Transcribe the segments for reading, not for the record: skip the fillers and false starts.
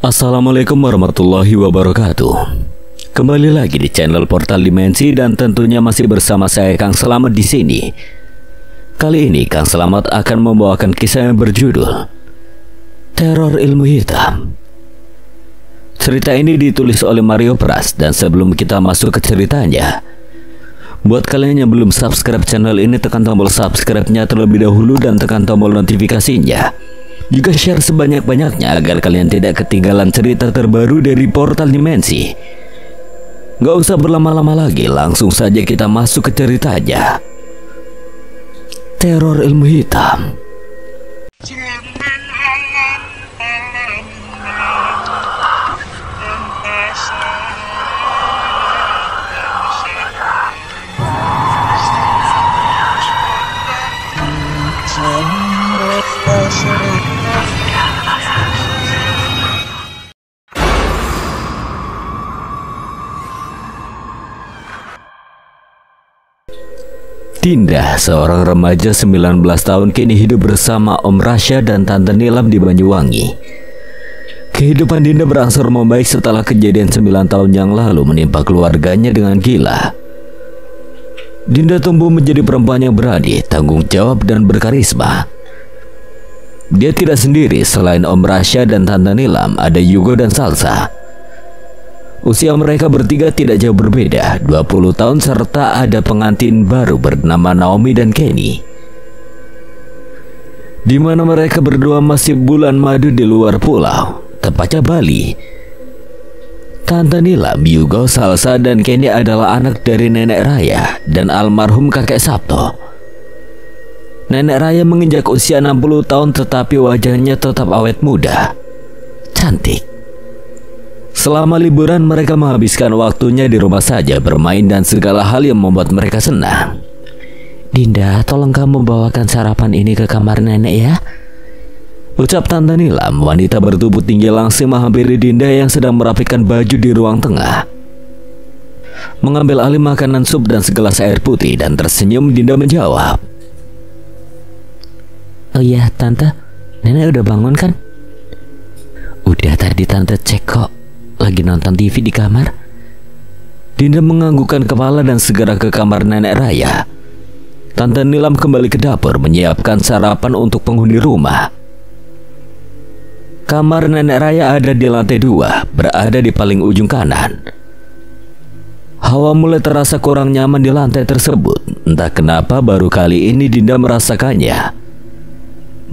Assalamualaikum warahmatullahi wabarakatuh. Kembali lagi di channel Portal Dimensi dan tentunya masih bersama saya Kang Selamat di sini. Kali ini Kang Selamat akan membawakan kisah yang berjudul Teror Ilmu Hitam. Cerita ini ditulis oleh Mario Pras, dan sebelum kita masuk ke ceritanya, buat kalian yang belum subscribe channel ini, tekan tombol subscribe-nya terlebih dahulu dan tekan tombol notifikasinya. Juga share sebanyak-banyaknya agar kalian tidak ketinggalan cerita terbaru dari Portal Dimensi. Gak usah berlama-lama lagi, langsung saja kita masuk ke ceritanya. Teror Ilmu Hitam. Dinda, seorang remaja 19 tahun, kini hidup bersama Om Rasya dan Tante Nilam di Banyuwangi. Kehidupan Dinda berangsur membaik setelah kejadian 9 tahun yang lalu menimpa keluarganya dengan gila. Dinda tumbuh menjadi perempuan yang berani, tanggung jawab, dan berkarisma. Dia tidak sendiri, selain Om Rasya dan Tante Nilam, ada Yugo dan Salsa. Usia mereka bertiga tidak jauh berbeda, 20 tahun, serta ada pengantin baru bernama Naomi dan Kenny. Di mana mereka berdua masih bulan madu di luar pulau, tepatnya Bali. Tante Nilam, Yugo, Salsa, dan Kenny adalah anak dari Nenek Raya dan almarhum kakek Sabto. Nenek Raya menginjak usia 60 tahun tetapi wajahnya tetap awet muda, cantik. Selama liburan mereka menghabiskan waktunya di rumah saja, bermain dan segala hal yang membuat mereka senang. Dinda, tolong kamu bawakan sarapan ini ke kamar nenek ya, ucap Tante Nilam. Wanita bertubuh tinggi langsung menghampiri Dinda yang sedang merapikan baju di ruang tengah. Mengambil alih makanan sup dan segelas air putih dan tersenyum, Dinda menjawab, "Oh iya Tante, nenek udah bangun kan?" "Udah, tadi Tante cek kok, lagi nonton TV di kamar." Dinda menganggukkan kepala dan segera ke kamar Nenek Raya. Tante Nilam kembali ke dapur menyiapkan sarapan untuk penghuni rumah. Kamar Nenek Raya ada di lantai 2, berada di paling ujung kanan. Hawa mulai terasa kurang nyaman di lantai tersebut. Entah kenapa baru kali ini Dinda merasakannya.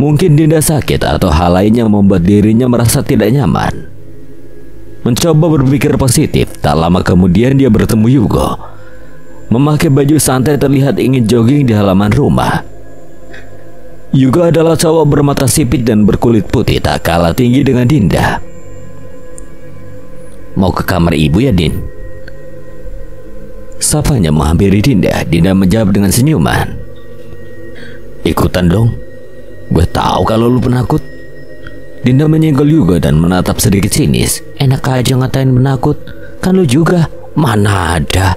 Mungkin Dinda sakit atau hal lain yang membuat dirinya merasa tidak nyaman. Mencoba berpikir positif, tak lama kemudian dia bertemu Yugo. Memakai baju santai terlihat ingin jogging di halaman rumah. Yugo adalah cowok bermata sipit dan berkulit putih, tak kalah tinggi dengan Dinda. "Mau ke kamar ibu ya, Din?" sapanya menghampiri Dinda. Dinda menjawab dengan senyuman, "Ikutan dong, gue tahu kalau lu penakut." Dinda menyenggol Yugo dan menatap sedikit sinis. "Enak aja ngatain penakut, kan lu juga." "Mana ada."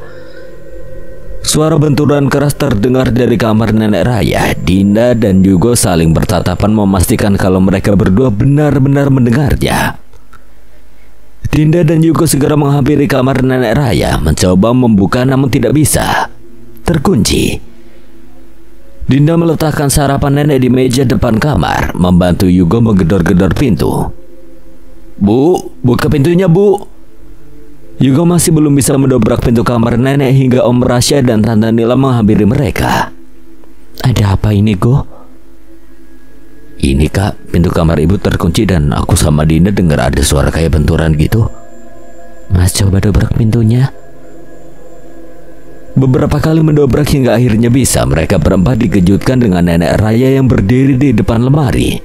Suara benturan keras terdengar dari kamar Nenek Raya. Dinda dan Yugo saling bertatapan memastikan kalau mereka berdua benar-benar mendengarnya. Dinda dan Yugo segera menghampiri kamar Nenek Raya, mencoba membuka namun tidak bisa, terkunci. Dinda meletakkan sarapan nenek di meja depan kamar, membantu Yugo menggedor-gedor pintu. "Bu, buka pintunya, Bu." Yugo masih belum bisa mendobrak pintu kamar nenek hingga Om Rasya dan Tante Nilam menghampiri mereka. "Ada apa ini, Go?" "Ini Kak, pintu kamar ibu terkunci dan aku sama Dinda dengar ada suara kayak benturan gitu." "Mas coba dobrak pintunya." Beberapa kali mendobrak hingga akhirnya bisa. Mereka berempat dikejutkan dengan Nenek Raya yang berdiri di depan lemari.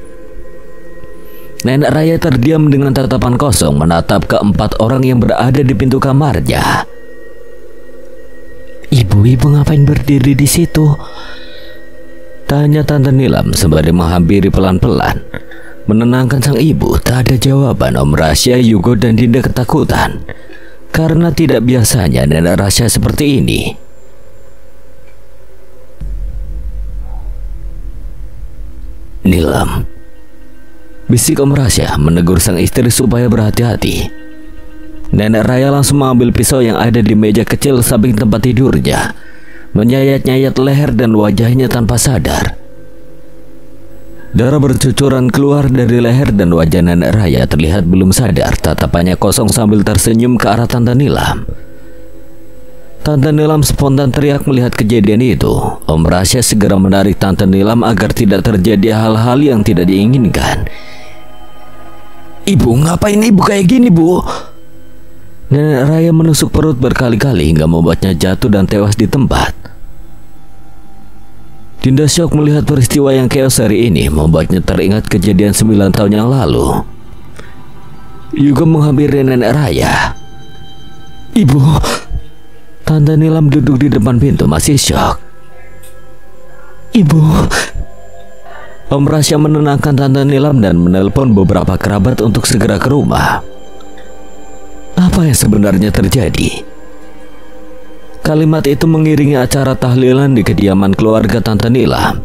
Nenek Raya terdiam dengan tatapan kosong menatap keempat orang yang berada di pintu kamarnya. Ibu ngapain berdiri di situ?" tanya Tante Nilam sembari menghampiri pelan-pelan. Menenangkan sang ibu, tak ada jawaban. Om Rasya, Yugo, dan Dinda ketakutan karena tidak biasanya Nenek Rasya seperti ini. "Nilam, bisik Om Rasya menegur sang istri supaya berhati-hati. Nenek Raya langsung mengambil pisau yang ada di meja kecil samping tempat tidurnya, menyayat-nyayat leher dan wajahnya tanpa sadar. Darah bercucuran keluar dari leher dan wajah Nenek Raya terlihat belum sadar. Tatapannya kosong sambil tersenyum ke arah Tante Nilam. Tante Nilam spontan teriak melihat kejadian itu. Om Rasya segera menarik Tante Nilam agar tidak terjadi hal-hal yang tidak diinginkan. "Ibu, ngapain ibu kayak gini, Bu?" Nenek Raya menusuk perut berkali-kali hingga membuatnya jatuh dan tewas di tempat. Dinda syok melihat peristiwa yang chaos hari ini, membuatnya teringat kejadian 9 tahun yang lalu. Yugo menghampiri Nenek Raya. "Ibu." Tante Nilam duduk di depan pintu masih syok. "Ibu." Om Rasya menenangkan Tante Nilam dan menelpon beberapa kerabat untuk segera ke rumah. Apa yang sebenarnya terjadi? Kalimat itu mengiringi acara tahlilan di kediaman keluarga Tante Nilam.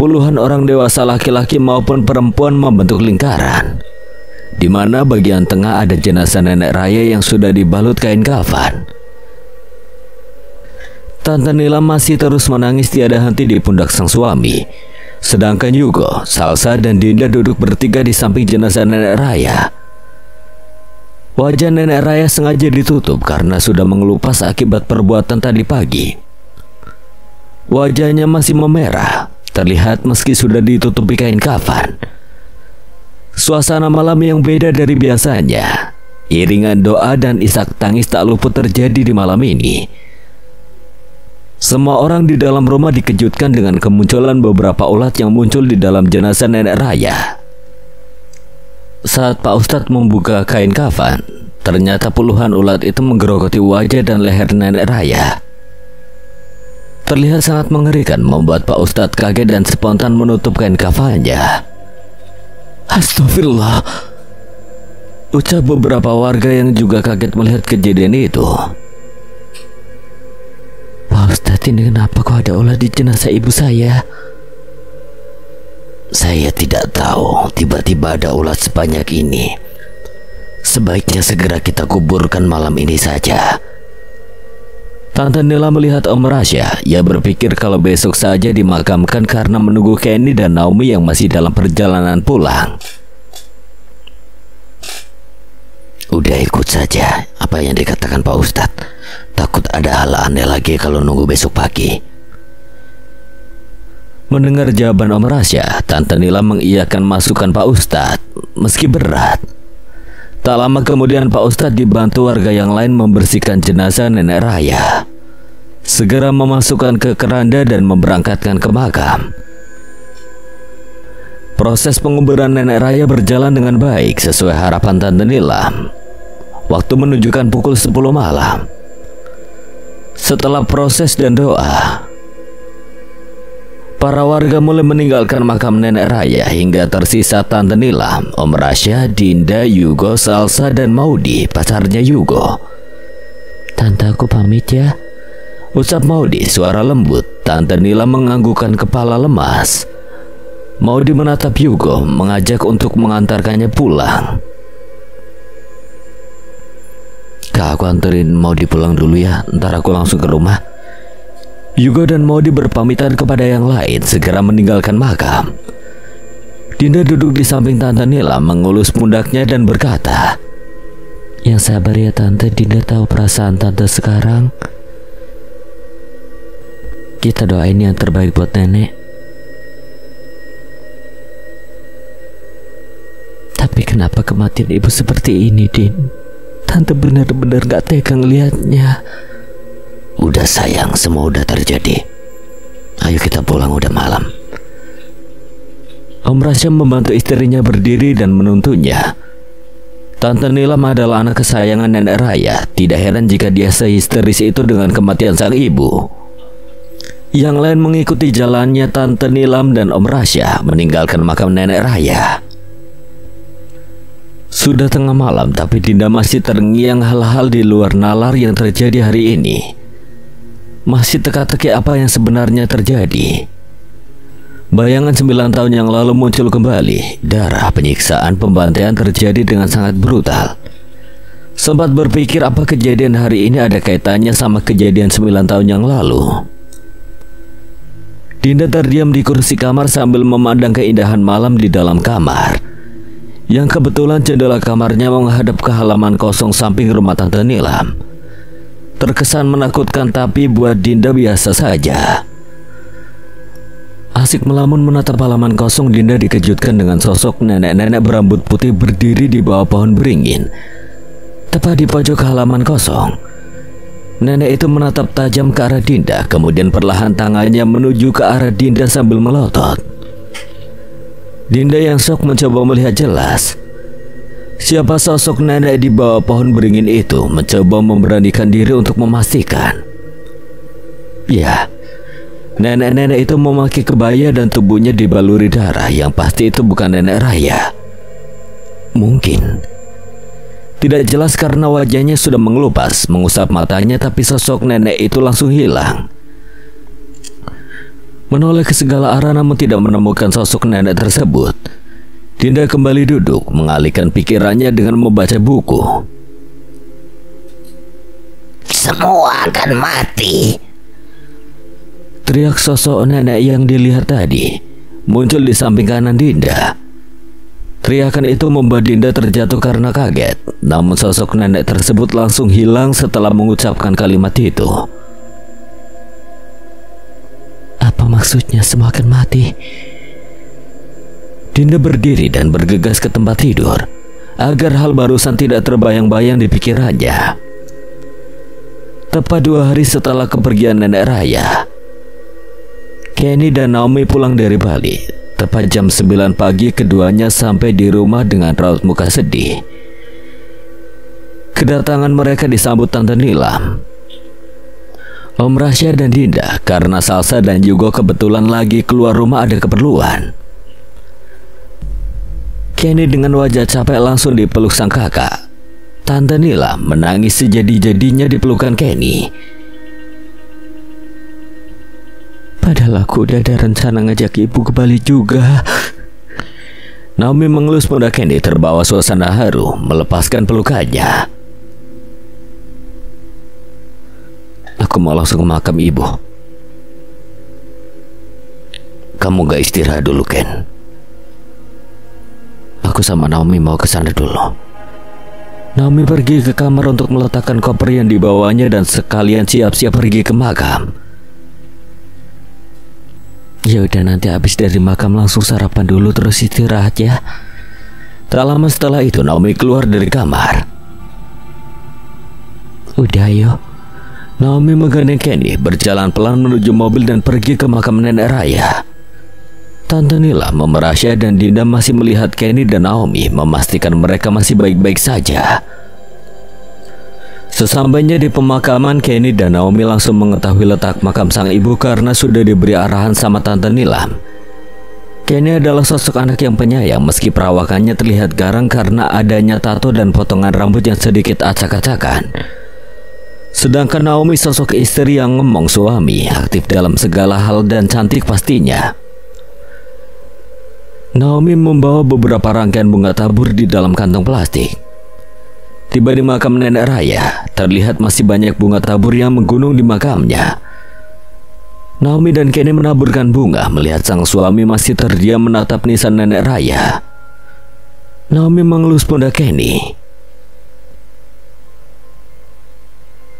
Puluhan orang dewasa laki-laki maupun perempuan membentuk lingkaran, di mana bagian tengah ada jenazah Nenek Raya yang sudah dibalut kain kafan. Tante Nilam masih terus menangis tiada henti di pundak sang suami, sedangkan Yugo, Salsa, dan Dinda duduk bertiga di samping jenazah Nenek Raya. Wajah Nenek Raya sengaja ditutup karena sudah mengelupas akibat perbuatan tadi pagi. Wajahnya masih memerah, terlihat meski sudah ditutupi kain kafan. Suasana malam yang beda dari biasanya. Iringan doa dan isak tangis tak luput terjadi di malam ini. Semua orang di dalam rumah dikejutkan dengan kemunculan beberapa ulat yang muncul di dalam jenazah Nenek Raya. Saat Pak Ustadz membuka kain kafan, ternyata puluhan ulat itu menggerogoti wajah dan leher Nenek Raya. Terlihat sangat mengerikan, membuat Pak Ustadz kaget dan spontan menutup kain kafannya. "Astagfirullah," ucap beberapa warga yang juga kaget melihat kejadian itu. "Pak Ustadz, ini kenapa kok ada ulat di jenazah ibu saya?" "Saya tidak tahu, tiba-tiba ada ulat sebanyak ini. Sebaiknya segera kita kuburkan malam ini saja." Tante Nila melihat Om Rasya. Ia berpikir kalau besok saja dimakamkan karena menunggu Kenny dan Naomi yang masih dalam perjalanan pulang. "Udah ikut saja apa yang dikatakan Pak Ustadz. Takut ada hal aneh lagi kalau nunggu besok pagi." Mendengar jawaban Om Rasya, Tante Nila mengiyakan masukan Pak Ustadz meski berat. Tak lama kemudian Pak Ustadz dibantu warga yang lain membersihkan jenazah Nenek Raya, segera memasukkan ke keranda dan memberangkatkan ke makam. Proses penguburan Nenek Raya berjalan dengan baik sesuai harapan Tante Nila. Waktu menunjukkan pukul 10 malam. Setelah proses dan doa, para warga mulai meninggalkan makam Nenek Raya hingga tersisa Tante Nilam, Om Rasya, Dinda, Yugo, Salsa, dan Maudi, pacarnya Yugo. "Tante, aku pamit ya," ucap Maudi suara lembut. Tante Nilam menganggukkan kepala lemas. Maudi menatap Yugo, mengajak untuk mengantarkannya pulang. "Kak, aku anterin Maudi pulang dulu ya, ntar aku langsung ke rumah." Yugo dan Maudi berpamitan kepada yang lain, segera meninggalkan makam. Dinda duduk di samping Tante Nila, mengelus pundaknya dan berkata, "Yang sabar ya Tante, Dinda tahu perasaan Tante sekarang. Kita doain yang terbaik buat Nenek. Tapi kenapa kematian ibu seperti ini, Din? Tante benar-benar gak tega ngeliatnya." "Udah sayang, semua udah terjadi. Ayo kita pulang, udah malam." Om Rasya membantu istrinya berdiri dan menuntunnya. Tante Nilam adalah anak kesayangan Nenek Raya. Tidak heran jika dia sehisteris itu dengan kematian sang ibu. Yang lain mengikuti jalannya Tante Nilam dan Om Rasya meninggalkan makam Nenek Raya. Sudah tengah malam, tapi Dinda masih terngiang hal-hal di luar nalar yang terjadi hari ini. Masih teka-teki apa yang sebenarnya terjadi. Bayangan 9 tahun yang lalu muncul kembali. Darah, penyiksaan, pembantaian terjadi dengan sangat brutal. Sempat berpikir apa kejadian hari ini ada kaitannya sama kejadian 9 tahun yang lalu. Dinda terdiam di kursi kamar sambil memandang keindahan malam di dalam kamar, yang kebetulan jendela kamarnya menghadap ke halaman kosong samping rumah Tante Nilam. Terkesan menakutkan, tapi buat Dinda biasa saja. Asik melamun menatap halaman kosong, Dinda dikejutkan dengan sosok nenek-nenek berambut putih berdiri di bawah pohon beringin, tepat di pojok halaman kosong. Nenek itu menatap tajam ke arah Dinda, kemudian perlahan tangannya menuju ke arah Dinda sambil melotot. Dinda yang shock mencoba melihat jelas siapa sosok nenek di bawah pohon beringin itu, mencoba memberanikan diri untuk memastikan. Ya, nenek-nenek itu memakai kebaya dan tubuhnya dibaluri darah, yang pasti itu bukan nenek Raya. Mungkin tidak jelas karena wajahnya sudah mengelupas, mengusap matanya, tapi sosok nenek itu langsung hilang. Menoleh ke segala arah namun tidak menemukan sosok nenek tersebut. Dinda kembali duduk, mengalihkan pikirannya dengan membaca buku. Semua akan mati, teriak sosok nenek yang dilihat tadi, muncul di samping kanan Dinda. Teriakan itu membuat Dinda terjatuh karena kaget, namun sosok nenek tersebut langsung hilang setelah mengucapkan kalimat itu. Apa maksudnya semua akan mati? Dinda berdiri dan bergegas ke tempat tidur, agar hal barusan tidak terbayang-bayang di pikirannya. Tepat 2 hari setelah kepergian nenek Raya, Kenny dan Naomi pulang dari Bali. Tepat jam 9 pagi keduanya sampai di rumah dengan raut muka sedih. Kedatangan mereka disambut Tante Nilam, Om Rasya dan Dinda, karena Salsa dan Yugo kebetulan lagi keluar rumah ada keperluan. Kenny dengan wajah capek langsung dipeluk sang kakak. Tante Nilam menangis sejadi-jadinya di pelukan Kenny. Padahal aku udah ada rencana ngajak ibu ke Bali juga. Naomi mengelus pundak Kenny terbawa suasana haru, melepaskan pelukannya. Aku mau langsung ke makam ibu. Kamu gak istirahat dulu, Ken? Aku sama Naomi mau ke sana dulu. Naomi pergi ke kamar untuk meletakkan koper yang dibawanya dan sekalian siap-siap pergi ke makam. Ya udah, nanti habis dari makam langsung sarapan dulu terus istirahat ya. Tak lama setelah itu Naomi keluar dari kamar. Udah ayo. Naomi menggandeng Kenny berjalan pelan menuju mobil dan pergi ke makam nenek Raya. Tante Nilam, Mama Rasya dan Dinda masih melihat Kenny dan Naomi, memastikan mereka masih baik-baik saja. Sesampainya di pemakaman, Kenny dan Naomi langsung mengetahui letak makam sang ibu karena sudah diberi arahan sama Tante Nilam. Kenny adalah sosok anak yang penyayang meski perawakannya terlihat garang karena adanya tato dan potongan rambut yang sedikit acak-acakan. Sedangkan Naomi sosok istri yang ngomong suami, aktif dalam segala hal dan cantik pastinya. Naomi membawa beberapa rangkaian bunga tabur di dalam kantong plastik. Tiba di makam nenek Raya, terlihat masih banyak bunga tabur yang menggunung di makamnya. Naomi dan Kenny menaburkan bunga melihat sang suami masih terdiam menatap nisan nenek Raya. Naomi mengelus pundak Kenny.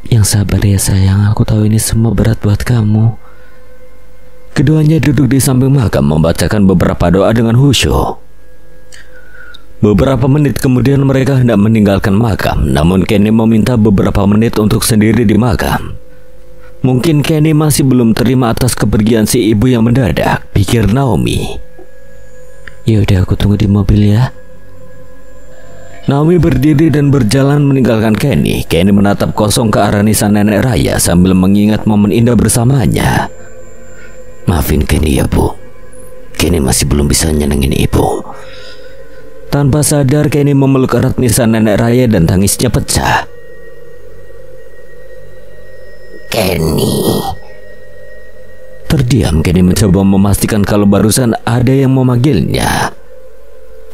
Yang sabar ya sayang, aku tahu ini semua berat buat kamu. Keduanya duduk di samping makam membacakan beberapa doa dengan khusyuk. Beberapa menit kemudian mereka hendak meninggalkan makam, namun Kenny meminta beberapa menit untuk sendiri di makam. Mungkin Kenny masih belum terima atas kepergian si ibu yang mendadak, pikir Naomi. Ya udah, aku tunggu di mobil ya. Naomi berdiri dan berjalan meninggalkan Kenny. Kenny menatap kosong ke arah nisan nenek Raya sambil mengingat momen indah bersamanya. Maafin Kenny ya bu, Kenny masih belum bisa nyenengin ibu. Tanpa sadar Kenny memeluk erat nisan nenek Raya dan tangisnya pecah. Kenny. Terdiam, Kenny mencoba memastikan kalau barusan ada yang memanggilnya.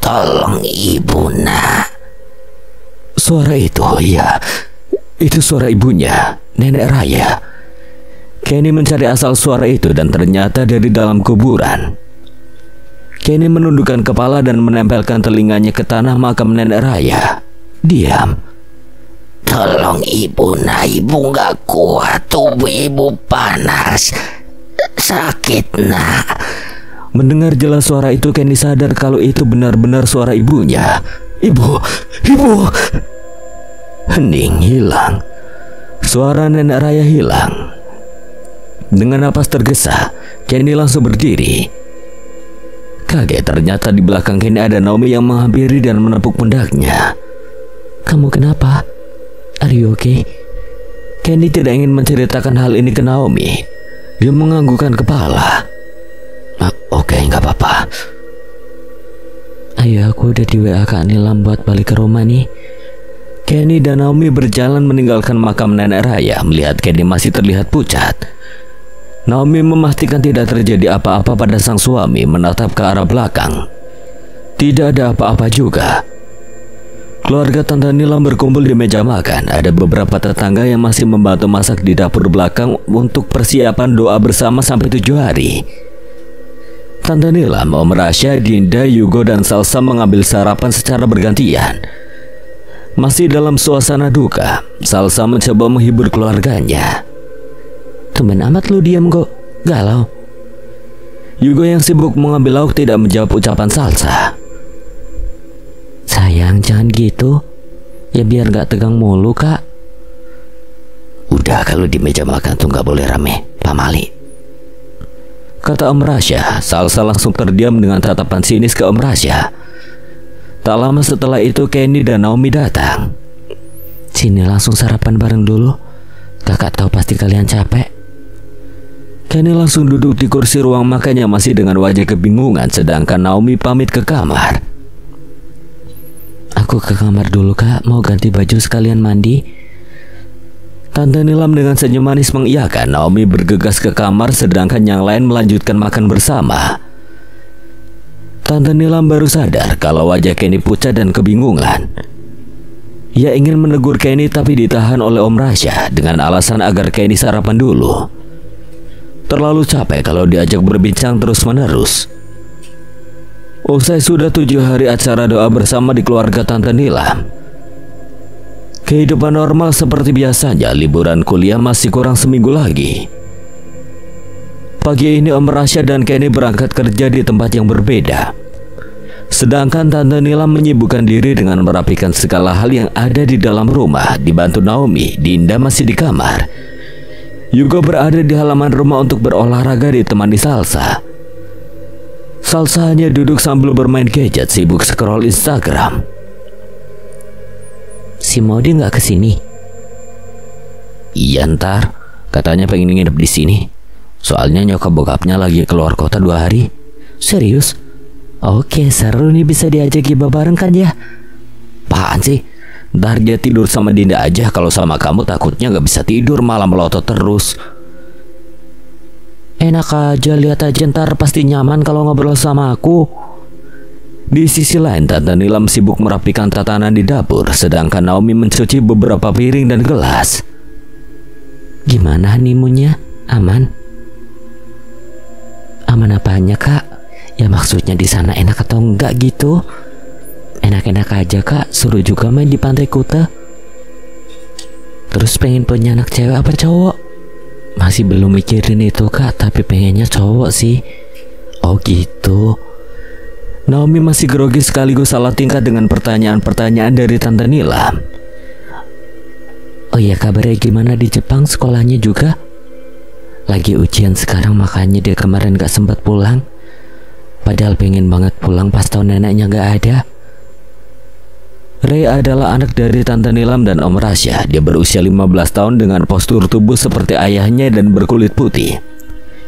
Tolong ibu, nak. Suara itu, ya, itu suara ibunya, Nenek Raya. Kenny mencari asal suara itu dan ternyata dari dalam kuburan. Kenny menundukkan kepala dan menempelkan telinganya ke tanah makam Nenek Raya. Diam. Tolong ibu, nak. Ibu gak kuat. Tubuh ibu panas. Sakit, nak. Mendengar jelas suara itu, Kenny sadar kalau itu benar-benar suara ibunya. Ibu. Hening, hilang. Suara Nenek Raya hilang. Dengan napas tergesa, Kenny langsung berdiri. Kaget, ternyata di belakang Kenny ada Naomi yang menghampiri dan menepuk pundaknya. Kamu kenapa? Are you okay? Kenny tidak ingin menceritakan hal ini ke Naomi. Dia menganggukkan kepala. Oke, nggak apa-apa. Ayo, aku udah di WA Kak Nilam buat balik ke rumah nih. Kenny dan Naomi berjalan meninggalkan makam Nenek Raya. Melihat Kenny masih terlihat pucat, Naomi memastikan tidak terjadi apa-apa pada sang suami, menatap ke arah belakang. Tidak ada apa-apa juga. Keluarga Tante Nilam berkumpul di meja makan. Ada beberapa tetangga yang masih membantu masak di dapur belakang untuk persiapan doa bersama sampai 7 hari. Tante Nilam, Om Rasya, Dinda, Yugo, dan Salsa mengambil sarapan secara bergantian. Masih dalam suasana duka, Salsa mencoba menghibur keluarganya. Tumben amat lu diam kok, galau. Yugo yang sibuk mengambil lauk tidak menjawab ucapan Salsa. Sayang, jangan gitu. Ya biar gak tegang mulu, Kak. Udah, kalau di meja makan tuh gak boleh rame, pamali, kata Om Rasya. Salsa langsung terdiam dengan tatapan sinis ke Om Rasya. Tak lama setelah itu Kenny dan Naomi datang. Sini, langsung sarapan bareng dulu. Kakak tahu pasti kalian capek. Kenny langsung duduk di kursi ruang makannya masih dengan wajah kebingungan, sedangkan Naomi pamit ke kamar. Aku ke kamar dulu, Kak. Mau ganti baju sekalian mandi. Tante Nilam dengan senyum manis mengiyakan. Naomi bergegas ke kamar sedangkan yang lain melanjutkan makan bersama. Tante Nilam baru sadar kalau wajah Kenny pucat dan kebingungan. Ia ingin menegur Kenny tapi ditahan oleh Om Rasya dengan alasan agar Kenny sarapan dulu. Terlalu capek kalau diajak berbincang terus-menerus. Usai sudah 7 hari acara doa bersama di keluarga Tante Nilam, kehidupan normal seperti biasanya. Liburan kuliah masih kurang seminggu lagi. Pagi ini Om Rasya dan Kenny berangkat kerja di tempat yang berbeda. Sedangkan Tante Nilam menyibukkan diri dengan merapikan segala hal yang ada di dalam rumah. Dibantu Naomi, Dinda masih di kamar. Yugo berada di halaman rumah untuk berolahraga ditemani Salsa. Salsa hanya duduk sambil bermain gadget, sibuk scroll Instagram. Si Maudi nggak kesini? Iya, ntar. Katanya pengen nginep di sini. Soalnya nyokap bokapnya lagi keluar kota 2 hari. Serius? Oke, seru nih, bisa diajak gibah bareng kan ya? Apaan sih? Ntar dia tidur sama Dinda aja. Kalau sama kamu takutnya gak bisa tidur, malah melotot terus. Enak aja, lihat aja ntar pasti nyaman kalau ngobrol sama aku. Di sisi lain, Tante Nilam sibuk merapikan tatanan di dapur, sedangkan Naomi mencuci beberapa piring dan gelas. Gimana honeymoonnya? Aman? Aman apanya, Kak? Ya maksudnya di sana enak atau enggak gitu? Enak-enak aja, Kak. Suruh juga main di Pantai Kuta. Terus pengen punya anak cewek apa cowok? Masih belum mikirin itu, Kak, tapi pengennya cowok sih. Oh gitu. Naomi masih grogi sekaligus salah tingkah dengan pertanyaan-pertanyaan dari Tante Nilam. Oh iya, kabarnya gimana di Jepang, sekolahnya juga? Lagi ujian sekarang, makanya dia kemarin gak sempat pulang. Padahal pengen banget pulang pas tahu neneknya gak ada. Ray adalah anak dari Tante Nilam dan Om Rasya. Dia berusia 15 tahun dengan postur tubuh seperti ayahnya dan berkulit putih.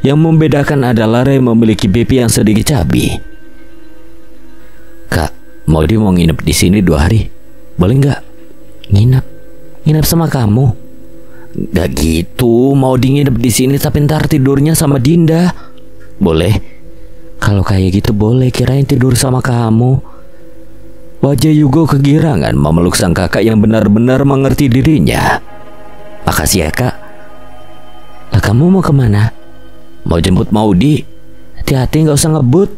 Yang membedakan adalah Ray memiliki pipi yang sedikit cabi. Kak, Maudi mau nginep di sini 2 hari. Boleh nggak? Nginep sama kamu? Gak gitu, mau nginep di sini tapi ntar tidurnya sama Dinda. Boleh? Kalau kayak gitu boleh, kirain tidur sama kamu. Wajah Yugo kegirangan memeluk sang kakak yang benar-benar mengerti dirinya. Makasih ya kak. Lah kamu mau kemana? Mau jemput Maudi? Hati-hati gak usah ngebut.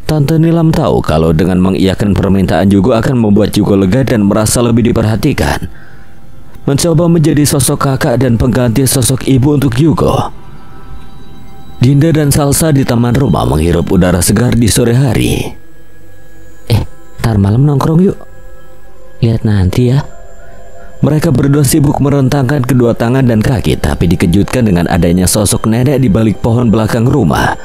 Tante Nilam tahu kalau dengan mengiyakan permintaan Yugo akan membuat Yugo lega dan merasa lebih diperhatikan. Mencoba menjadi sosok kakak dan pengganti sosok ibu untuk Yugo. Dinda dan Salsa di taman rumah menghirup udara segar di sore hari. Ntar malam nongkrong yuk. Lihat nanti ya. Mereka berdua sibuk merentangkan kedua tangan dan kaki, tapi dikejutkan dengan adanya sosok nenek di balik pohon belakang rumah,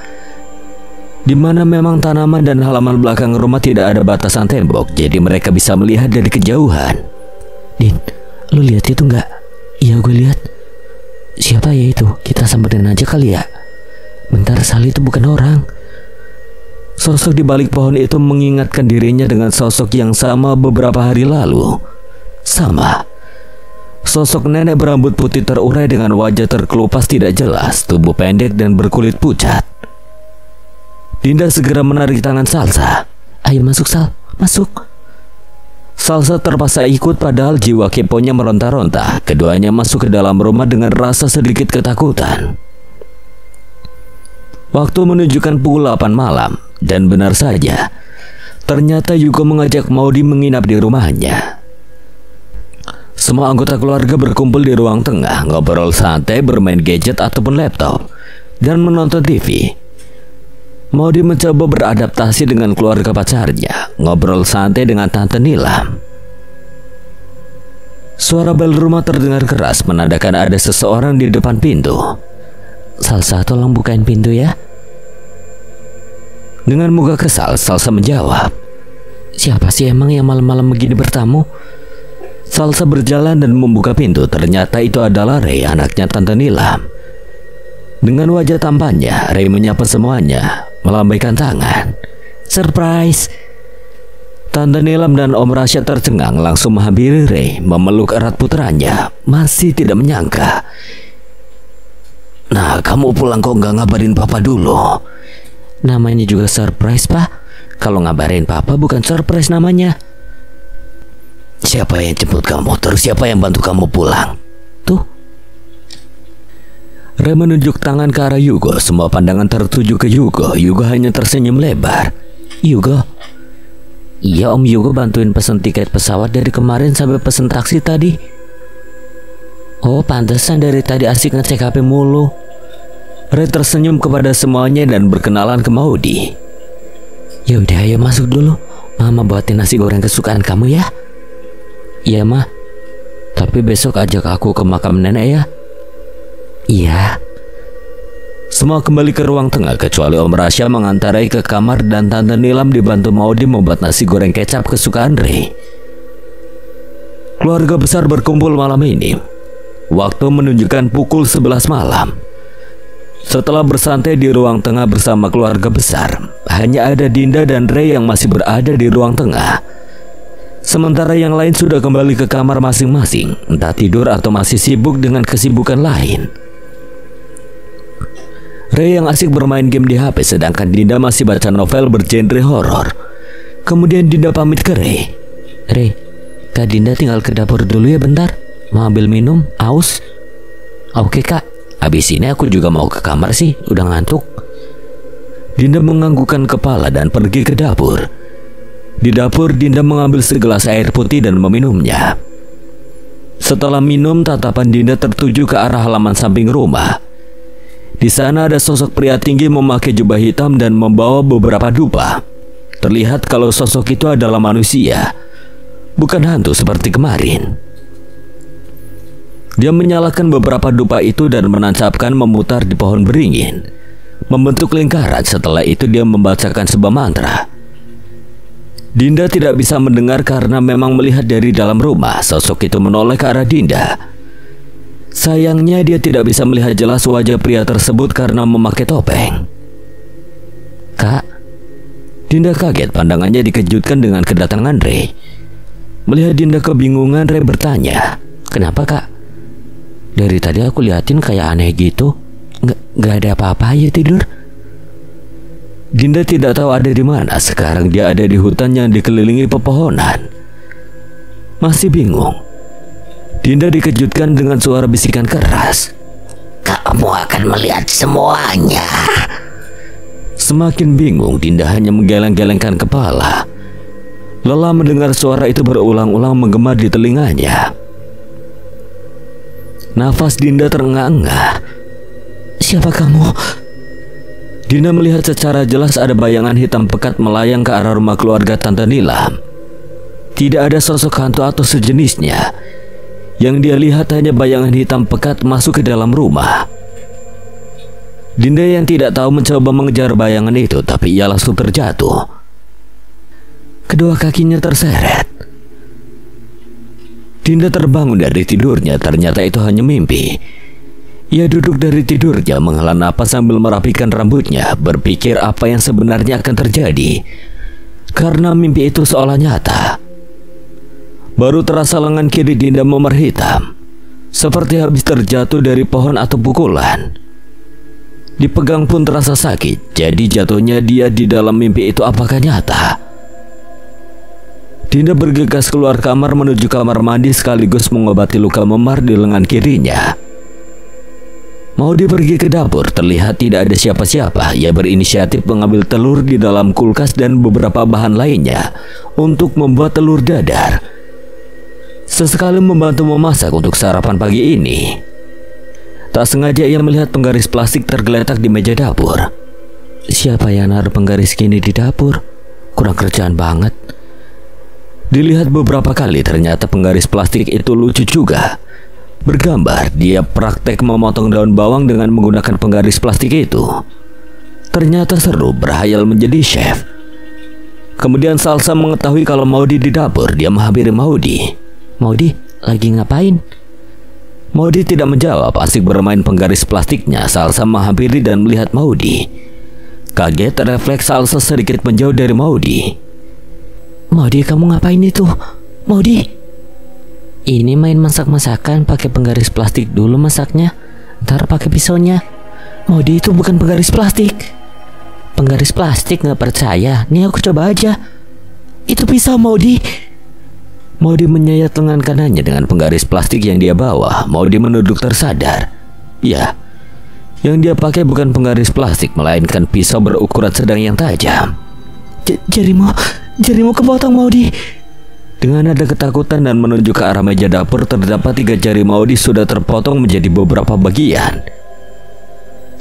di mana memang tanaman dan halaman belakang rumah tidak ada batasan tembok, jadi mereka bisa melihat dari kejauhan. Din, lu lihat itu nggak? Iya gue lihat. Siapa ya itu? Kita samperin aja kali ya. Bentar, Sali itu bukan orang. Sosok di balik pohon itu mengingatkan dirinya dengan sosok yang sama beberapa hari lalu. Sama. Sosok nenek berambut putih terurai dengan wajah terkelupas tidak jelas, tubuh pendek dan berkulit pucat. Dinda segera menarik tangan Salsa. Ayo masuk Sal, masuk. Salsa terpaksa ikut padahal jiwa keponya meronta-ronta. Keduanya masuk ke dalam rumah dengan rasa sedikit ketakutan. Waktu menunjukkan pukul 8 malam, dan benar saja, ternyata Yugo mengajak Maudi menginap di rumahnya. Semua anggota keluarga berkumpul di ruang tengah, ngobrol santai, bermain gadget ataupun laptop, dan menonton TV. Maudi mencoba beradaptasi dengan keluarga pacarnya, ngobrol santai dengan Tante Nilam. Suara bel rumah terdengar keras menandakan ada seseorang di depan pintu. Salsa, tolong bukain pintu ya. Dengan muka kesal, Salsa menjawab. Siapa sih emang yang malam-malam begini bertamu? Salsa berjalan dan membuka pintu. Ternyata itu adalah Ray, anaknya Tante Nilam. Dengan wajah tampannya, Ray menyapa semuanya, melambaikan tangan. Surprise! Tante Nilam dan Om Rasya tercengang langsung menghampiri Ray, memeluk erat putranya. Masih tidak menyangka. Nah, kamu pulang kok nggak ngabarin papa dulu? Namanya juga surprise, Pak. Kalau ngabarin papa bukan surprise namanya. Siapa yang jemput kamu? Terus siapa yang bantu kamu pulang? Tuh. Ray menunjuk tangan ke arah Yugo. Semua pandangan tertuju ke Yugo. Yugo hanya tersenyum lebar. Yugo? Iya Om, Yugo bantuin pesen tiket pesawat dari kemarin sampai pesen taksi tadi. Oh, pantesan dari tadi asik ngecek HP mulu. Ray tersenyum kepada semuanya dan berkenalan ke Maudi. Ya udah, ayo masuk dulu. Mama buatin nasi goreng kesukaan kamu ya. Iya mah. Tapi besok ajak aku ke makam nenek ya. Iya. Semua kembali ke ruang tengah kecuali Om Rasya mengantarai ke kamar dan Tante Nilam dibantu Maudi membuat nasi goreng kecap kesukaan Ray. Keluarga besar berkumpul malam ini. Waktu menunjukkan pukul 11 malam. Setelah bersantai di ruang tengah bersama keluarga besar, hanya ada Dinda dan Ray yang masih berada di ruang tengah. Sementara yang lain sudah kembali ke kamar masing-masing, entah tidur atau masih sibuk dengan kesibukan lain. Ray yang asik bermain game di HP, sedangkan Dinda masih baca novel bergenre horor. Kemudian Dinda pamit ke Ray. Ray, Kak Dinda tinggal ke dapur dulu ya bentar. Mau ambil minum, aus? Oke Kak. Habis ini aku juga mau ke kamar sih, udah ngantuk. Dinda menganggukkan kepala dan pergi ke dapur. Di dapur, Dinda mengambil segelas air putih dan meminumnya. Setelah minum, tatapan Dinda tertuju ke arah halaman samping rumah. Di sana ada sosok pria tinggi memakai jubah hitam dan membawa beberapa dupa. Terlihat kalau sosok itu adalah manusia, bukan hantu seperti kemarin. Dia menyalakan beberapa dupa itu dan menancapkan memutar di pohon beringin, membentuk lingkaran. Setelah itu dia membacakan sebuah mantra. Dinda tidak bisa mendengar karena memang melihat dari dalam rumah. Sosok itu menoleh ke arah Dinda. Sayangnya dia tidak bisa melihat jelas wajah pria tersebut karena memakai topeng. Kak? Dinda kaget, pandangannya dikejutkan dengan kedatangan Ray. Melihat Dinda kebingungan, Ray bertanya, kenapa Kak? Dari tadi aku liatin kayak aneh gitu. Nggak ada apa-apa aja tidur. Dinda tidak tahu ada di mana. Sekarang dia ada di hutan yang dikelilingi pepohonan. Masih bingung, Dinda dikejutkan dengan suara bisikan keras. Kamu akan melihat semuanya. Semakin bingung, Dinda hanya menggeleng-gelengkan kepala. Lelah mendengar suara itu berulang-ulang menggema di telinganya. Nafas Dinda terengah-engah. Siapa kamu? Dinda melihat secara jelas ada bayangan hitam pekat melayang ke arah rumah keluarga Tante Nilam. Tidak ada sosok hantu atau sejenisnya. Yang dia lihat hanya bayangan hitam pekat masuk ke dalam rumah. Dinda yang tidak tahu mencoba mengejar bayangan itu, tapi ia langsung terjatuh. Kedua kakinya terseret. Dinda terbangun dari tidurnya, ternyata itu hanya mimpi. Ia duduk dari tidurnya, menghela napas sambil merapikan rambutnya, berpikir apa yang sebenarnya akan terjadi. Karena mimpi itu seolah nyata. Baru terasa lengan kiri Dinda memar hitam, seperti habis terjatuh dari pohon atau pukulan. Dipegang pun terasa sakit. Jadi jatuhnya dia di dalam mimpi itu apakah nyata? Dinda bergegas keluar kamar menuju kamar mandi sekaligus mengobati luka memar di lengan kirinya. Maudi pergi ke dapur, terlihat tidak ada siapa-siapa. Ia berinisiatif mengambil telur di dalam kulkas dan beberapa bahan lainnya untuk membuat telur dadar. Sesekali membantu memasak untuk sarapan pagi ini. Tak sengaja ia melihat penggaris plastik tergeletak di meja dapur. Siapa yang naruh penggaris gini di dapur? Kurang kerjaan banget. Dilihat beberapa kali, ternyata penggaris plastik itu lucu juga. Bergambar dia praktek memotong daun bawang dengan menggunakan penggaris plastik itu. Ternyata seru, berhayal menjadi chef. Kemudian Salsa mengetahui kalau Maudi di dapur. Dia menghampiri Maudi. Maudi, lagi ngapain? Maudi tidak menjawab, asik bermain penggaris plastiknya. Salsa menghampiri dan melihat Maudi. Kaget, refleks Salsa sedikit menjauh dari Maudi. Maudi, kamu ngapain itu? Maudi, ini main masak-masakan, pakai penggaris plastik dulu masaknya, ntar pakai pisaunya. Maudi, itu bukan penggaris plastik. Penggaris plastik, nggak percaya? Nih aku coba aja. Itu pisau, Maudi. Maudi menyayat lengan kanannya dengan penggaris plastik yang dia bawa. Maudi menunduk tersadar. Ya, yang dia pakai bukan penggaris plastik, melainkan pisau berukuran sedang yang tajam. Jarimu kepotong, Maudi. Dengan ada ketakutan dan menunjuk ke arah meja dapur, terdapat 3 jari Maudi sudah terpotong menjadi beberapa bagian.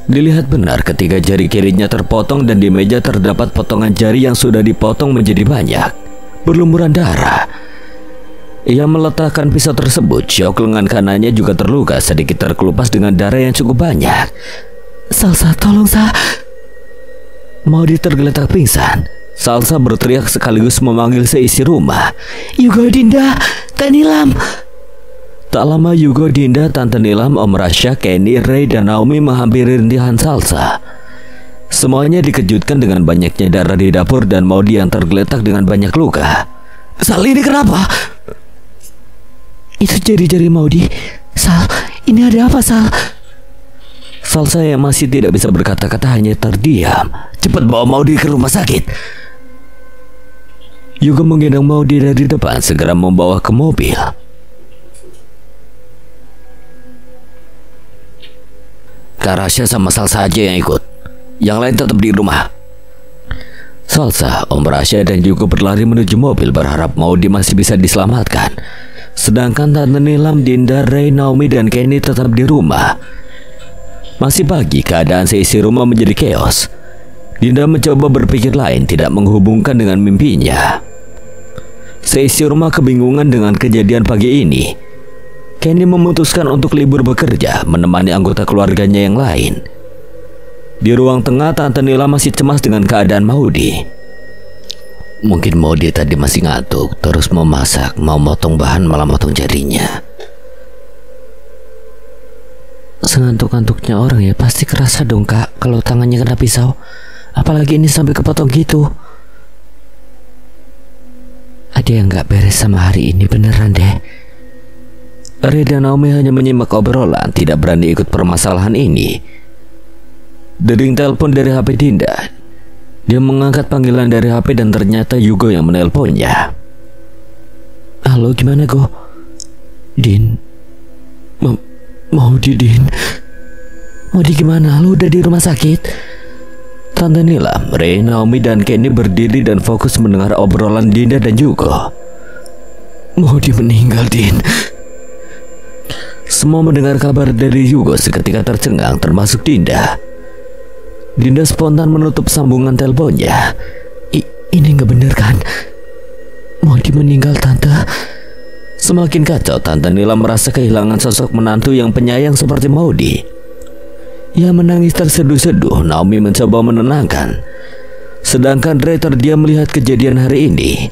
Dilihat benar, ketiga jari kirinya terpotong dan di meja terdapat potongan jari yang sudah dipotong menjadi banyak, berlumuran darah. Ia meletakkan pisau tersebut. Syok lengan kanannya juga terluka, sedikit terkelupas dengan darah yang cukup banyak. Salsa, tolong, Sa. Maudi tergeletak pingsan. Salsa berteriak sekaligus memanggil seisi rumah. Yugo, Dinda, Tante Nilam. Tak lama Yugo, Dinda, Tante Nilam, Om Rasha, Kenny, Ray, dan Naomi menghampiri rintihan Salsa. Semuanya dikejutkan dengan banyaknya darah di dapur dan Maudi yang tergeletak dengan banyak luka. Sal, ini kenapa? Itu jari-jari Maudi. Sal, ini ada apa, Sal? Salsa yang masih tidak bisa berkata-kata hanya terdiam. Cepat bawa Maudi ke rumah sakit. Yugo menggendong Maudi dari depan, segera membawa ke mobil. Kak Rasha sama Salsa aja yang ikut. Yang lain tetap di rumah. Salsa, Om Rasha, dan Yugo berlari menuju mobil berharap Maudi masih bisa diselamatkan. Sedangkan Tante Nilam, Dinda, Ray, Naomi, dan Kenny tetap di rumah. Masih pagi, keadaan seisi rumah menjadi chaos. Dinda mencoba berpikir lain, tidak menghubungkan dengan mimpinya. Seisi rumah kebingungan dengan kejadian pagi ini. Kenny memutuskan untuk libur bekerja, menemani anggota keluarganya yang lain. Di ruang tengah, Tante Nilam masih cemas dengan keadaan Maudi. Mungkin Maudi tadi masih ngantuk, terus mau masak, mau motong bahan malah motong jarinya. Sengantuk-ngantuknya orang ya, pasti kerasa dong, Kak, kalau tangannya kena pisau. Apalagi ini sampai kepotong gitu. Ada yang gak beres sama hari ini beneran deh. Ray dan Naomi hanya menyimak obrolan, tidak berani ikut permasalahan ini. Dering telepon dari HP Dinda. Dia mengangkat panggilan dari HP dan ternyata Yugo yang menelponnya. Halo, gimana Go? Din, mau di Din. Mau di gimana? Lu udah di rumah sakit? Tante Nilam, Ray, Naomi, dan Kenny berdiri dan fokus mendengar obrolan Dinda dan Yugo. Mau di meninggal, Din. Semua mendengar kabar dari Yugo seketika tercengang, termasuk Dinda. Dinda spontan menutup sambungan teleponnya. Ini nggak bener kan? Mau di meninggal, Tante. Semakin kacau, Tante Nila merasa kehilangan sosok menantu yang penyayang seperti Maudi. Ia menangis terseduh-seduh. Naomi mencoba menenangkan, sedangkan Ray terdiam melihat kejadian hari ini.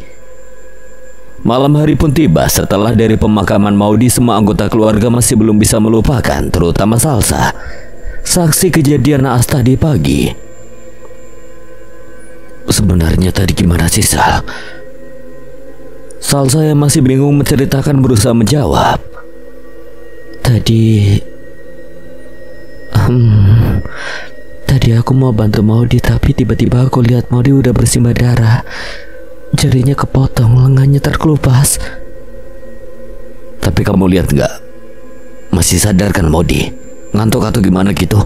Malam hari pun tiba. Setelah dari pemakaman Maudi, semua anggota keluarga masih belum bisa melupakan, terutama Salsa, saksi kejadian naas tadi pagi. Sebenarnya tadi gimana sih, Sal? Salsa yang masih bingung menceritakan berusaha menjawab. Tadi aku mau bantu Maudi, tapi tiba-tiba aku lihat Maudi udah bersimbah darah. Jarinya kepotong, lengannya terkelupas. Tapi kamu lihat nggak? Masih sadar kan Maudi? Ngantuk atau gimana gitu?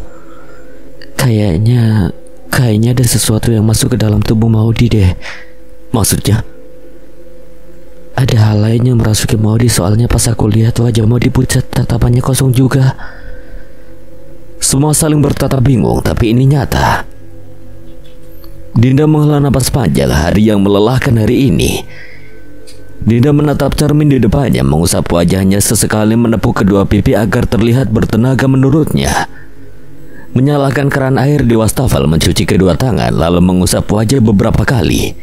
Kayaknya ada sesuatu yang masuk ke dalam tubuh Maudi deh. Maksudnya? Ada hal lain yang merasuki Maudi, soalnya pas aku lihat wajah Maudi pucat, tatapannya kosong juga. Semua saling bertatap bingung, tapi ini nyata. Dinda menghela napas panjang. Hari yang melelahkan hari ini. Dinda menatap cermin di depannya, mengusap wajahnya sesekali, menepuk kedua pipi agar terlihat bertenaga menurutnya. Menyalakan keran air di wastafel, mencuci kedua tangan, lalu mengusap wajah beberapa kali.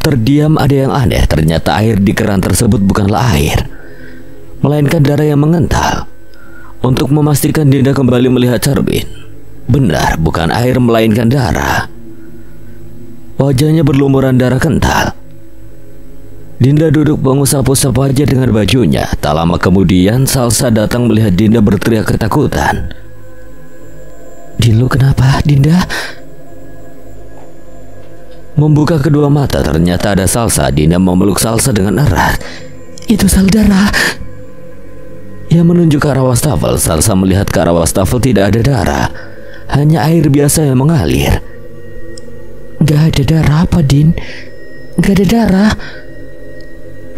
Terdiam, ada yang aneh. Ternyata air di keran tersebut bukanlah air, melainkan darah yang mengental. Untuk memastikan, Dinda kembali melihat cermin. Benar, bukan air melainkan darah. Wajahnya berlumuran darah kental. Dinda duduk mengusap-usap wajah dengan bajunya. Tak lama kemudian Salsa datang melihat Dinda berteriak ketakutan. Din, lu kenapa, Dinda? Membuka kedua mata, ternyata ada Salsa. Dinda memeluk Salsa dengan erat. Itu saudara. Ia menunjuk ke arah wastafel. Salsa melihat ke arah wastafel, tidak ada darah, hanya air biasa yang mengalir. Gak ada darah apa, Din? Gak ada darah.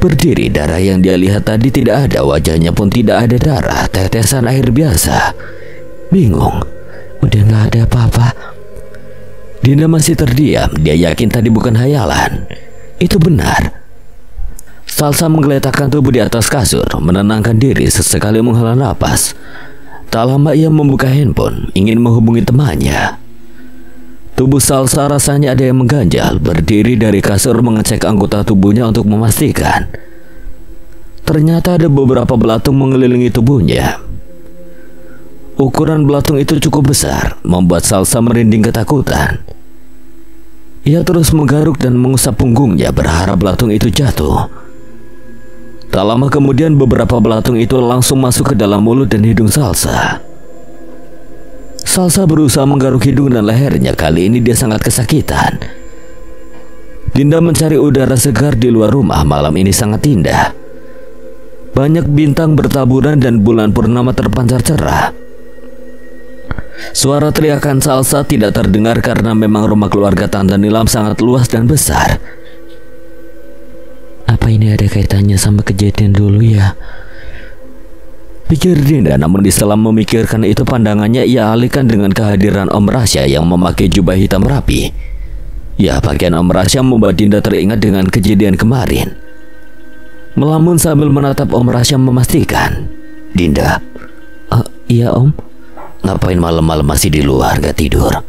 Berdiri, darah yang dia lihat tadi tidak ada. Wajahnya pun tidak ada darah, tetesan air biasa. Bingung. Udah gak ada apa-apa. Dinda masih terdiam. Dia yakin tadi bukan hayalan. Itu benar. Salsa menggeletakkan tubuh di atas kasur, menenangkan diri, sesekali menghela napas. Tak lama ia membuka handphone, ingin menghubungi temannya. Tubuh Salsa rasanya ada yang mengganjal. Berdiri dari kasur, mengecek anggota tubuhnya untuk memastikan. Ternyata ada beberapa belatung mengelilingi tubuhnya. Ukuran belatung itu cukup besar, membuat Salsa merinding ketakutan. Ia terus menggaruk dan mengusap punggungnya, berharap belatung itu jatuh. Tak lama kemudian beberapa belatung itu langsung masuk ke dalam mulut dan hidung Salsa. Salsa berusaha menggaruk hidung dan lehernya. Kali ini dia sangat kesakitan. Dinda mencari udara segar di luar rumah. Malam ini sangat indah. Banyak bintang bertaburan dan bulan purnama terpancar cerah. Suara teriakan Salsa tidak terdengar karena memang rumah keluarga Tante Nilam sangat luas dan besar. Apa ini ada kaitannya sama kejadian dulu ya? Pikir Dinda, namun di sela memikirkan itu, pandangannya ia alihkan dengan kehadiran Om Rasya yang memakai jubah hitam rapi. Ya, pakaian Om Rasya membuat Dinda teringat dengan kejadian kemarin. Melamun sambil menatap Om Rasya memastikan. Dinda. Iya Om. Ngapain malam-malam masih di luar, gak tidur?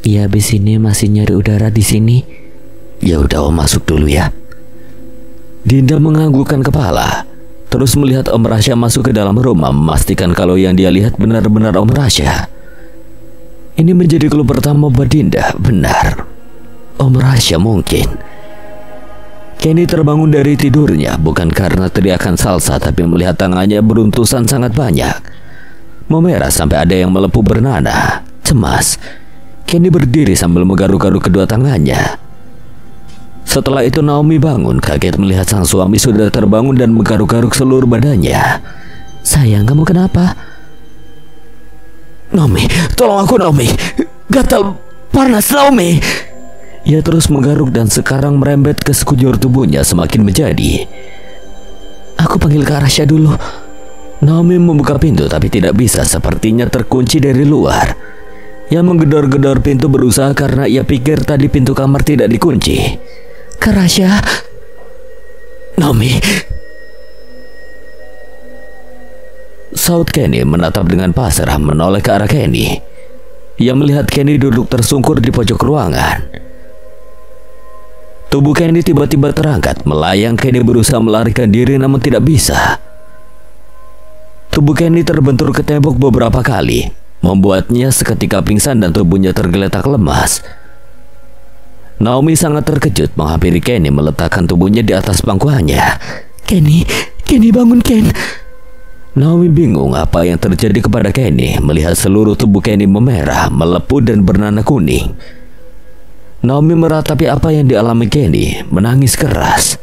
Iya, habis ini masih nyari udara di sini. Ya udah Om masuk dulu ya. Dinda menganggukkan kepala, terus melihat Om Rasya masuk ke dalam rumah, memastikan kalau yang dia lihat benar-benar Om Rasya. Ini menjadi clue pertama buat Dinda. Benar, Om Rasya mungkin. Kenny terbangun dari tidurnya bukan karena teriakan Salsa, tapi melihat tangannya beruntusan sangat banyak, memerah sampai ada yang melepuh bernanah. Cemas, Kenny berdiri sambil menggaruk-garuk kedua tangannya. Setelah itu Naomi bangun, kaget melihat sang suami sudah terbangun dan menggaruk-garuk seluruh badannya. "Sayang, kamu kenapa?" "Naomi, tolong aku Naomi, gatal panas Naomi." Ia terus menggaruk dan sekarang merembet ke sekujur tubuhnya semakin menjadi. "Aku panggil Kak Rasya dulu." Naomi membuka pintu tapi tidak bisa, sepertinya terkunci dari luar. Ia menggedor-gedor pintu berusaha karena ia pikir tadi pintu kamar tidak dikunci. "Kak Rasya." "Naomi." Saut Kenny menatap dengan pasrah menoleh ke arah Kenny. Ia melihat Kenny duduk tersungkur di pojok ruangan. Tubuh Kenny tiba-tiba terangkat, melayang. Kenny berusaha melarikan diri namun tidak bisa. Tubuh Kenny terbentur ke tembok beberapa kali, membuatnya seketika pingsan dan tubuhnya tergeletak lemas. Naomi sangat terkejut menghampiri Kenny, meletakkan tubuhnya di atas pangkuannya. Kenny bangun Ken." Naomi bingung apa yang terjadi kepada Kenny, melihat seluruh tubuh Kenny memerah, melepuh dan bernanah kuning. Naomi meratapi apa yang dialami Kenny, menangis keras.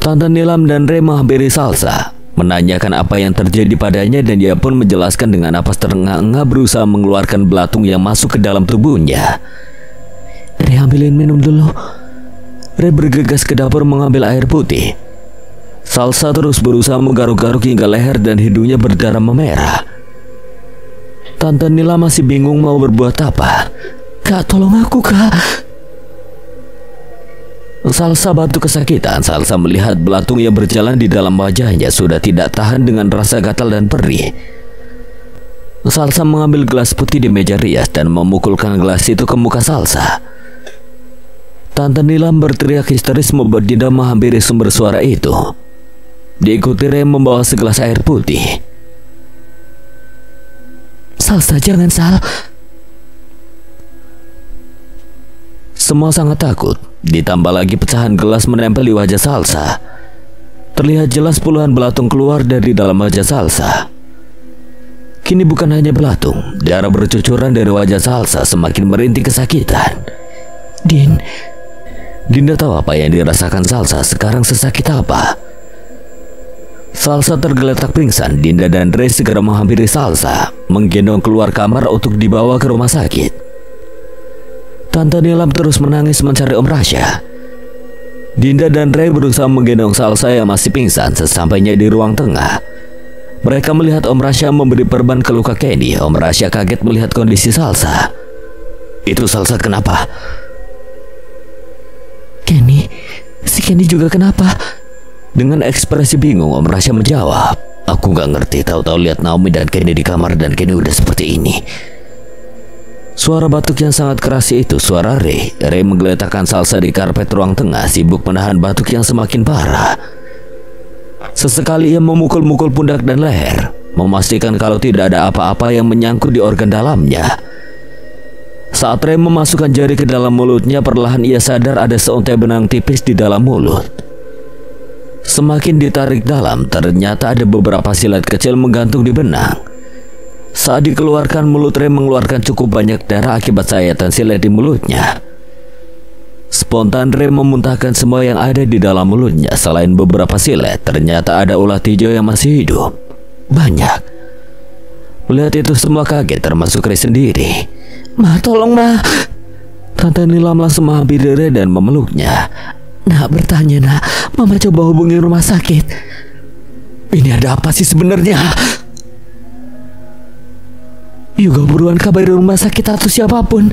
Tante Nilam dan Ray menghampiri Salsa, menanyakan apa yang terjadi padanya, dan dia pun menjelaskan dengan napas terengah-engah berusaha mengeluarkan belatung yang masuk ke dalam tubuhnya. "Ray, ambilin minum dulu." Ray bergegas ke dapur mengambil air putih. Salsa terus berusaha menggaruk-garuk hingga leher dan hidungnya berdarah memerah. Tante Nila masih bingung mau berbuat apa. "Kak, tolong aku Kak." Salsa batuk kesakitan. Salsa melihat belatung yang berjalan di dalam wajahnya sudah tidak tahan dengan rasa gatal dan perih. Salsa mengambil gelas putih di meja rias dan memukulkan gelas itu ke muka Salsa. Tante Nilam berteriak histeris membuat Dinda menghampiri sumber suara itu. Diikuti Ray membawa segelas air putih. "Salsa, jangan Sal." Semua sangat takut, ditambah lagi pecahan gelas menempel di wajah Salsa. Terlihat jelas puluhan belatung keluar dari dalam wajah Salsa. Kini bukan hanya belatung, darah bercucuran dari wajah Salsa semakin merintih kesakitan. Dinda tahu apa yang dirasakan Salsa sekarang, sesakit apa. Salsa tergeletak pingsan. Dinda dan Ray segera menghampiri Salsa, menggendong keluar kamar untuk dibawa ke rumah sakit. Tante Nilam terus menangis mencari Om Rasya. Dinda dan Ray berusaha menggendong Salsa yang masih pingsan. Sesampainya di ruang tengah, mereka melihat Om Rasya memberi perban ke luka Kenny. Om Rasya kaget melihat kondisi Salsa. "Itu Salsa kenapa?" Si Kenny juga kenapa?" Dengan ekspresi bingung Om Rasya menjawab, "Aku gak ngerti, tahu-tahu lihat Naomi dan Kenny di kamar dan Kenny udah seperti ini." Suara batuk yang sangat keras itu suara Ray. Ray menggeletakkan Salsa di karpet ruang tengah, sibuk menahan batuk yang semakin parah. Sesekali ia memukul-mukul pundak dan leher, memastikan kalau tidak ada apa-apa yang menyangkut di organ dalamnya. Saat Ray memasukkan jari ke dalam mulutnya, perlahan ia sadar ada seuntai benang tipis di dalam mulut. Semakin ditarik dalam, ternyata ada beberapa silet kecil menggantung di benang. Saat dikeluarkan, mulut Ray mengeluarkan cukup banyak darah akibat sayatan silet di mulutnya. Spontan Ray memuntahkan semua yang ada di dalam mulutnya. Selain beberapa silet, ternyata ada ulat hijau yang masih hidup. Banyak. Melihat itu semua kaget, termasuk Ray sendiri. "Ma, tolong Ma." Tante Nilam langsung menghampiri Ray dan memeluknya. "Nak, bertanya nak, Mama coba hubungi rumah sakit. Ini ada apa sih sebenarnya?" "Yuga, buruan kabari rumah sakit atau siapapun."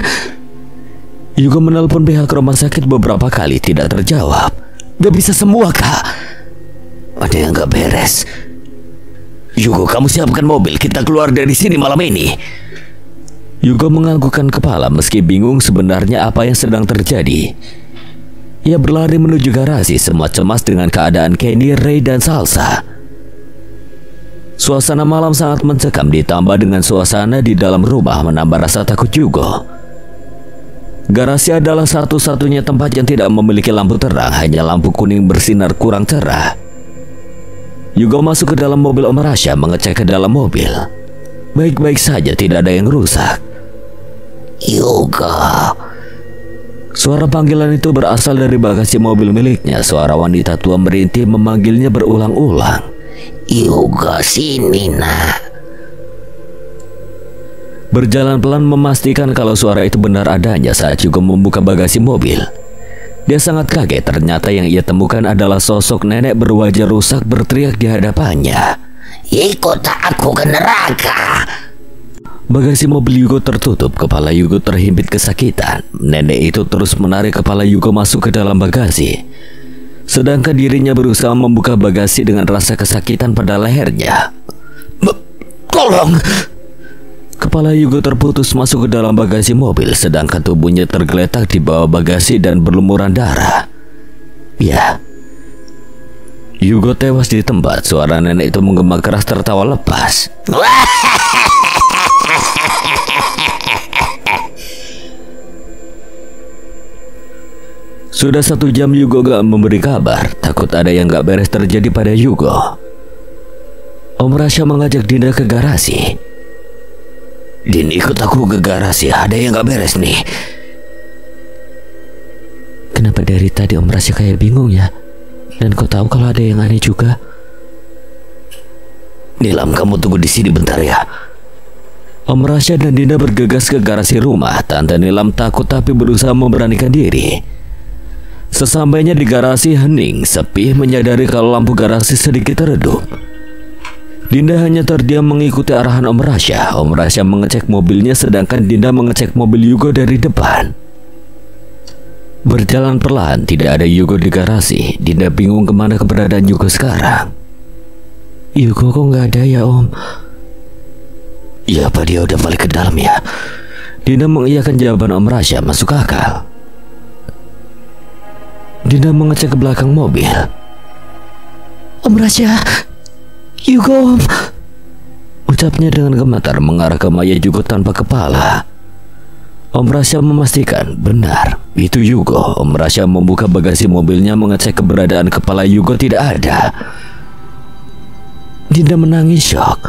Yuga menelpon pihak rumah sakit beberapa kali, tidak terjawab. "Gak bisa semua Kak." "Ada yang gak beres. Yuga, kamu siapkan mobil, kita keluar dari sini malam ini." Yuga menganggukkan kepala meski bingung sebenarnya apa yang sedang terjadi. Ia berlari menuju garasi, semua cemas dengan keadaan Kenny, Ray, dan Salsa. Suasana malam sangat mencekam, ditambah dengan suasana di dalam rumah menambah rasa takut juga. Garasi adalah satu-satunya tempat yang tidak memiliki lampu terang, hanya lampu kuning bersinar kurang cerah. Yugo masuk ke dalam mobil Om Rasha, mengecek ke dalam mobil. Baik-baik saja, tidak ada yang rusak. Yugo. Suara panggilan itu berasal dari bagasi mobil miliknya. Suara wanita tua merintih memanggilnya berulang-ulang. Yugo, sini nak. Berjalan pelan memastikan kalau suara itu benar adanya saat Yugo membuka bagasi mobil. Dia sangat kaget, ternyata yang ia temukan adalah sosok nenek berwajah rusak berteriak di hadapannya. Ikut aku ke neraka. Bagasi mobil Yugo tertutup, kepala Yugo terhimpit kesakitan. Nenek itu terus menarik kepala Yugo masuk ke dalam bagasi. Sedangkan dirinya berusaha membuka bagasi dengan rasa kesakitan pada lehernya. Tolong. Kepala Yugo terputus masuk ke dalam bagasi mobil, sedangkan tubuhnya tergeletak di bawah bagasi dan berlumuran darah. Ya, Yugo tewas di tempat. Suara nenek itu menggema keras tertawa lepas. Sudah 1 jam Yugo gak memberi kabar, takut ada yang gak beres terjadi pada Yugo. Om Rasha mengajak Dinda ke garasi. Din, ikut aku ke garasi, ada yang gak beres nih. Kenapa dari tadi Om Rasha kayak bingung ya? Dan kau tahu kalau ada yang aneh juga? Nilam, kamu tunggu di sini bentar ya. Om Rasha dan Dinda bergegas ke garasi rumah. Tante Nilam takut tapi berusaha memberanikan diri. Sesampainya di garasi, hening, sepi, menyadari kalau lampu garasi sedikit redup. Dinda hanya terdiam mengikuti arahan Om Rasha. Om Rasha mengecek mobilnya sedangkan Dinda mengecek mobil Yugo dari depan. Berjalan perlahan, tidak ada Yugo di garasi. Dinda bingung kemana keberadaan Yugo sekarang. Yugo kok nggak ada ya Om? Ya, apa dia udah balik ke dalam ya? Dinda mengiyakan jawaban Om Rasha, masuk akal. Dinda mengecek ke belakang mobil. Om Rasha, Yugo, Om. Ucapnya dengan gemetar mengarah ke mayat Yugo tanpa kepala. Om Rasha memastikan benar itu Yugo. Om Rasha membuka bagasi mobilnya, mengecek keberadaan kepala Yugo, tidak ada. Dinda menangis syok.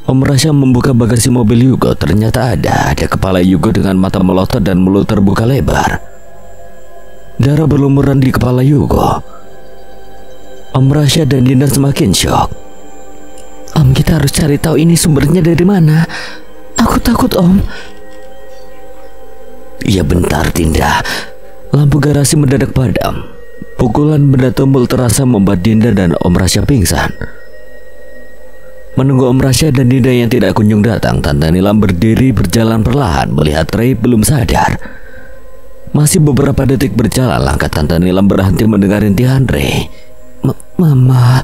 Om Rasha membuka bagasi mobil Yugo, ternyata ada kepala Yugo dengan mata melotot dan mulut terbuka lebar. Darah berlumuran di kepala Yugo. Om Rasha dan Dinda semakin syok. Om, kita harus cari tahu ini sumbernya dari mana. Aku takut, Om. Ya bentar, Dinda. Lampu garasi mendadak padam. Pukulan benda tumpul terasa membuat Dinda dan Om Rasha pingsan. Menunggu Om Rasha dan Dinda yang tidak kunjung datang, Tante Nilam berdiri berjalan perlahan melihat Ray belum sadar. Masih beberapa detik berjalan, langkah Tante Nilam berhenti mendengar rintihan Ray. Mama.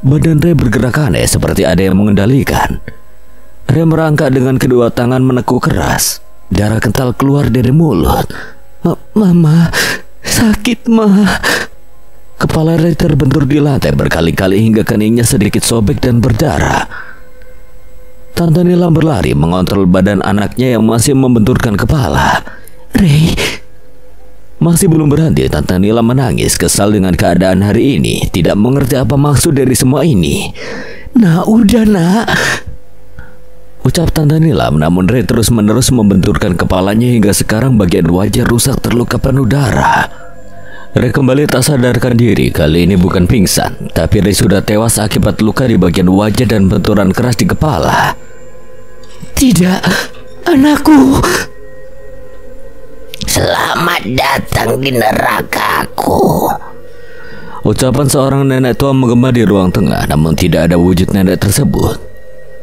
Badan Ray bergerak aneh seperti ada yang mengendalikan. Ray merangkak dengan kedua tangan menekuk keras. Darah kental keluar dari mulut. Mama, sakit Ma. Kepala Ray terbentur di lantai berkali-kali hingga keningnya sedikit sobek dan berdarah. Tante Nilam berlari mengontrol badan anaknya yang masih membenturkan kepala. Ray. Masih belum berhenti, Tante Nilam menangis, kesal dengan keadaan hari ini, tidak mengerti apa maksud dari semua ini. Nah, udah nak, ucap Tante Nilam, namun Ray terus-menerus membenturkan kepalanya hingga sekarang bagian wajah rusak terluka penuh darah. Ray kembali tak sadarkan diri, kali ini bukan pingsan, tapi Ray sudah tewas akibat luka di bagian wajah dan benturan keras di kepala. Tidak, anakku. Selamat datang di nerakaku. Ucapan seorang nenek tua menggema di ruang tengah, namun tidak ada wujud nenek tersebut.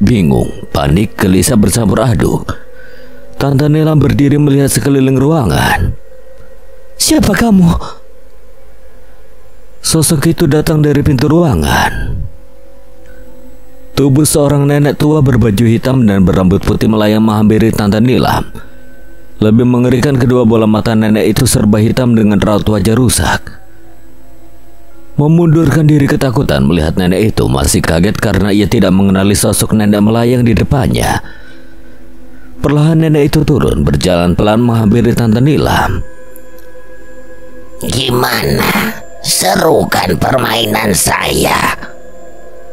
Bingung, panik, gelisah bercampur aduk. Tante Nilam berdiri melihat sekeliling ruangan. Siapa kamu? Sosok itu datang dari pintu ruangan. Tubuh seorang nenek tua berbaju hitam dan berambut putih melayang menghampiri Tante Nilam. Lebih mengerikan, kedua bola mata nenek itu serba hitam dengan raut wajah rusak. Memundurkan diri ketakutan melihat nenek itu, masih kaget karena ia tidak mengenali sosok nenek melayang di depannya. Perlahan nenek itu turun, berjalan pelan menghampiri Tante Nilam. Gimana? Seru kan permainan saya?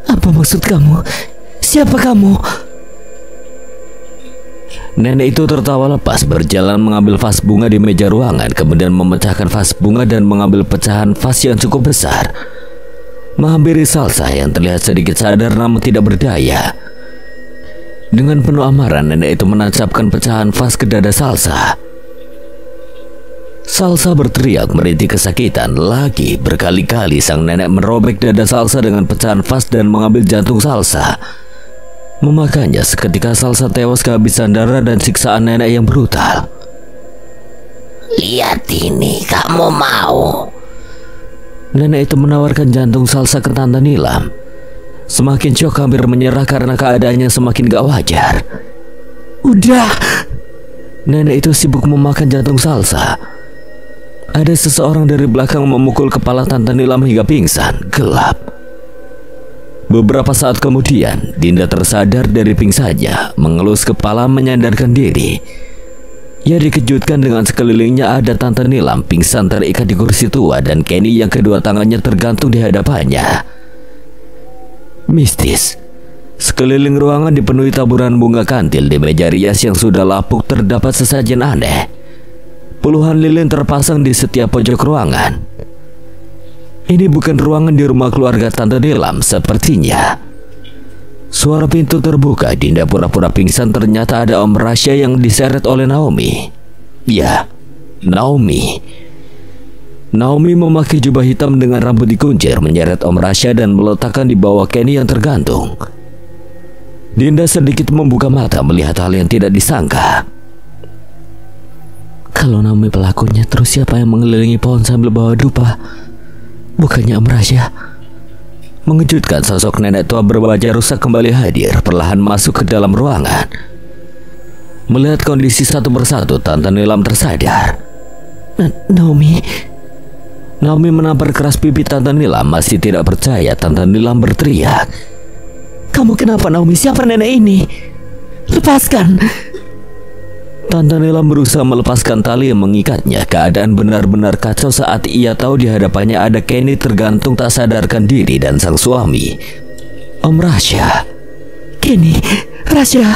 Apa maksud kamu? Siapa kamu? Nenek itu tertawa lepas, berjalan mengambil vas bunga di meja ruangan, kemudian memecahkan vas bunga dan mengambil pecahan vas yang cukup besar. Menghampiri Salsa yang terlihat sedikit sadar namun tidak berdaya. Dengan penuh amarah, nenek itu menancapkan pecahan vas ke dada Salsa. Salsa berteriak merintih kesakitan. Lagi berkali-kali sang nenek merobek dada Salsa dengan pecahan vas dan mengambil jantung Salsa. Memakannya seketika Salsa tewas kehabisan darah dan siksaan nenek yang brutal. Lihat ini, kamu mau? Nenek itu menawarkan jantung Salsa ke Tante Nilam. Semakin syok, hampir menyerah karena keadaannya semakin gak wajar. Udah. Nenek itu sibuk memakan jantung Salsa. Ada seseorang dari belakang memukul kepala Tante Nilam hingga pingsan. Gelap. Beberapa saat kemudian, Dinda tersadar dari pingsannya, mengelus kepala menyandarkan diri. Ia dikejutkan dengan sekelilingnya ada Tante Nilam pingsan terikat di kursi tua dan Kenny yang kedua tangannya tergantung di hadapannya. Mistis. Sekeliling ruangan dipenuhi taburan bunga kantil. Di meja rias yang sudah lapuk terdapat sesajen aneh. Puluhan lilin terpasang di setiap pojok ruangan. Ini bukan ruangan di rumah keluarga Tante Nilam sepertinya. Suara pintu terbuka. Dinda pura-pura pingsan. Ternyata ada Om Rasya yang diseret oleh Naomi. Ya, Naomi. Naomi memakai jubah hitam dengan rambut dikuncir, menyeret Om Rasya dan meletakkan di bawah Kenny yang tergantung. Dinda sedikit membuka mata melihat hal yang tidak disangka. Kalau Naomi pelakunya, terus siapa yang mengelilingi pohon sambil bawa dupa? Bukannya Om Rasya? Mengejutkan, sosok nenek tua berbaju rusak kembali hadir, perlahan masuk ke dalam ruangan. Melihat kondisi satu persatu, Tante Nilam tersadar. Naomi menampar keras pipi Tante Nilam. Masih tidak percaya, Tante Nilam berteriak. Kamu kenapa, Naomi? Siapa nenek ini? Lepaskan. Tante Nilam berusaha melepaskan tali yang mengikatnya. Keadaan benar-benar kacau saat ia tahu di hadapannya ada Kenny tergantung tak sadarkan diri dan sang suami, Om Rasya. Kenny, Rasya,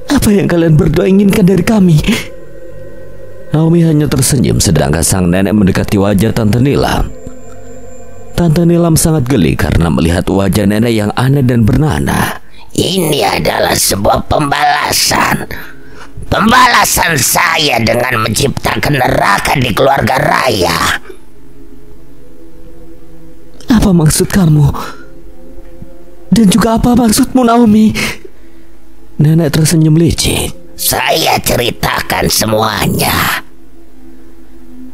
apa yang kalian berdua inginkan dari kami? Naomi hanya tersenyum sedangkan sang nenek mendekati wajah Tante Nilam. Tante Nilam sangat geli karena melihat wajah nenek yang aneh dan bernanah. Ini adalah sebuah pembalasan. Pembalasan saya dengan menciptakan neraka di keluarga Raya. Apa maksud kamu? Dan juga apa maksudmu, Naomi? Nenek tersenyum licik. Saya ceritakan semuanya.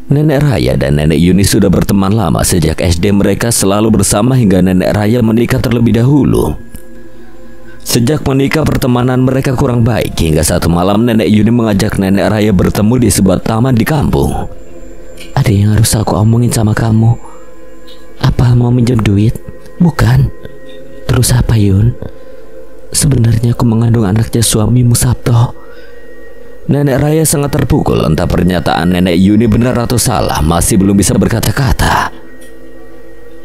Nenek Raya dan Nenek Yuni sudah berteman lama. Sejak SD mereka selalu bersama hingga Nenek Raya menikah terlebih dahulu. Sejak menikah, pertemanan mereka kurang baik hingga satu malam Nenek Yuni mengajak Nenek Raya bertemu di sebuah taman di kampung. Ada yang harus aku omongin sama kamu. Apa mau minjem duit? Bukan. Terus apa, Yun? Sebenarnya aku mengandung anaknya suamimu, Sabto. Nenek Raya sangat terpukul entah pernyataan Nenek Yuni benar atau salah. Masih belum bisa berkata-kata.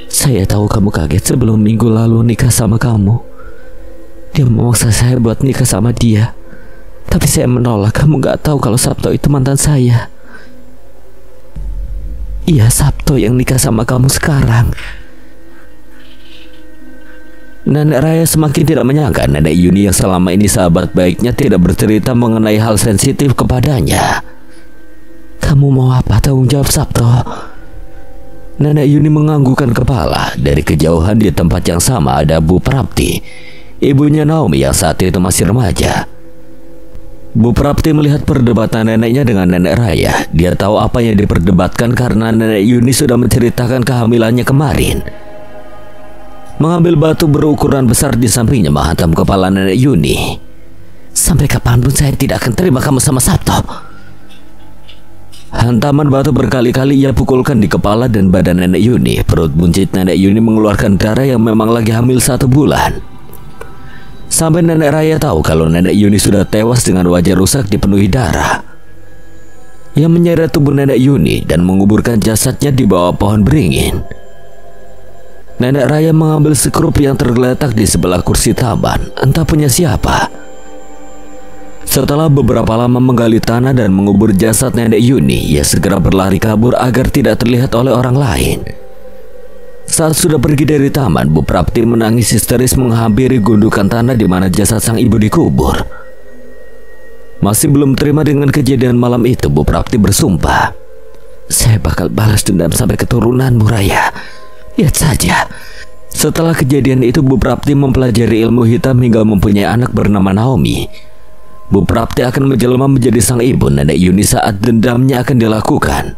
Saya tahu kamu kaget sebelum minggu lalu nikah sama kamu. Dia memaksa saya buat nikah sama dia. Tapi saya menolak. Kamu gak tahu kalau Sabto itu mantan saya. Iya, Sabto yang nikah sama kamu sekarang. Nenek Raya semakin tidak menyangka Nenek Yuni yang selama ini sahabat baiknya tidak bercerita mengenai hal sensitif kepadanya. Kamu mau apa? Tanggung jawab, Sabto. Nenek Yuni menganggukkan kepala. Dari kejauhan di tempat yang sama ada Bu Prapti, ibunya Naomi yang saat itu masih remaja. Bu Prapti melihat perdebatan neneknya dengan Nenek Raya. Dia tahu apa yang diperdebatkan karena Nenek Yuni sudah menceritakan kehamilannya kemarin. Mengambil batu berukuran besar di sampingnya menghantam kepala Nenek Yuni. Sampai kapanpun saya tidak akan terima kamu sama Sabto. Hantaman batu berkali-kali ia pukulkan di kepala dan badan Nenek Yuni. Perut buncit Nenek Yuni mengeluarkan darah yang memang lagi hamil 1 bulan. Sampai nenek Raya tahu kalau nenek Yuni sudah tewas dengan wajah rusak dipenuhi darah. Ia menyeret tubuh nenek Yuni dan menguburkan jasadnya di bawah pohon beringin. Nenek Raya mengambil sekrup yang tergeletak di sebelah kursi taman, entah punya siapa. Setelah beberapa lama menggali tanah dan mengubur jasad nenek Yuni, ia segera berlari kabur agar tidak terlihat oleh orang lain. Saat sudah pergi dari taman, Bu Prapti menangis histeris menghampiri gundukan tanah di mana jasad sang ibu dikubur. Masih belum terima dengan kejadian malam itu, Bu Prapti bersumpah, "Saya bakal balas dendam sampai keturunanmu, Raya. Lihat saja." Setelah kejadian itu, Bu Prapti mempelajari ilmu hitam hingga mempunyai anak bernama Naomi. Bu Prapti akan menjelma menjadi sang ibu nenek Yuni saat dendamnya akan dilakukan.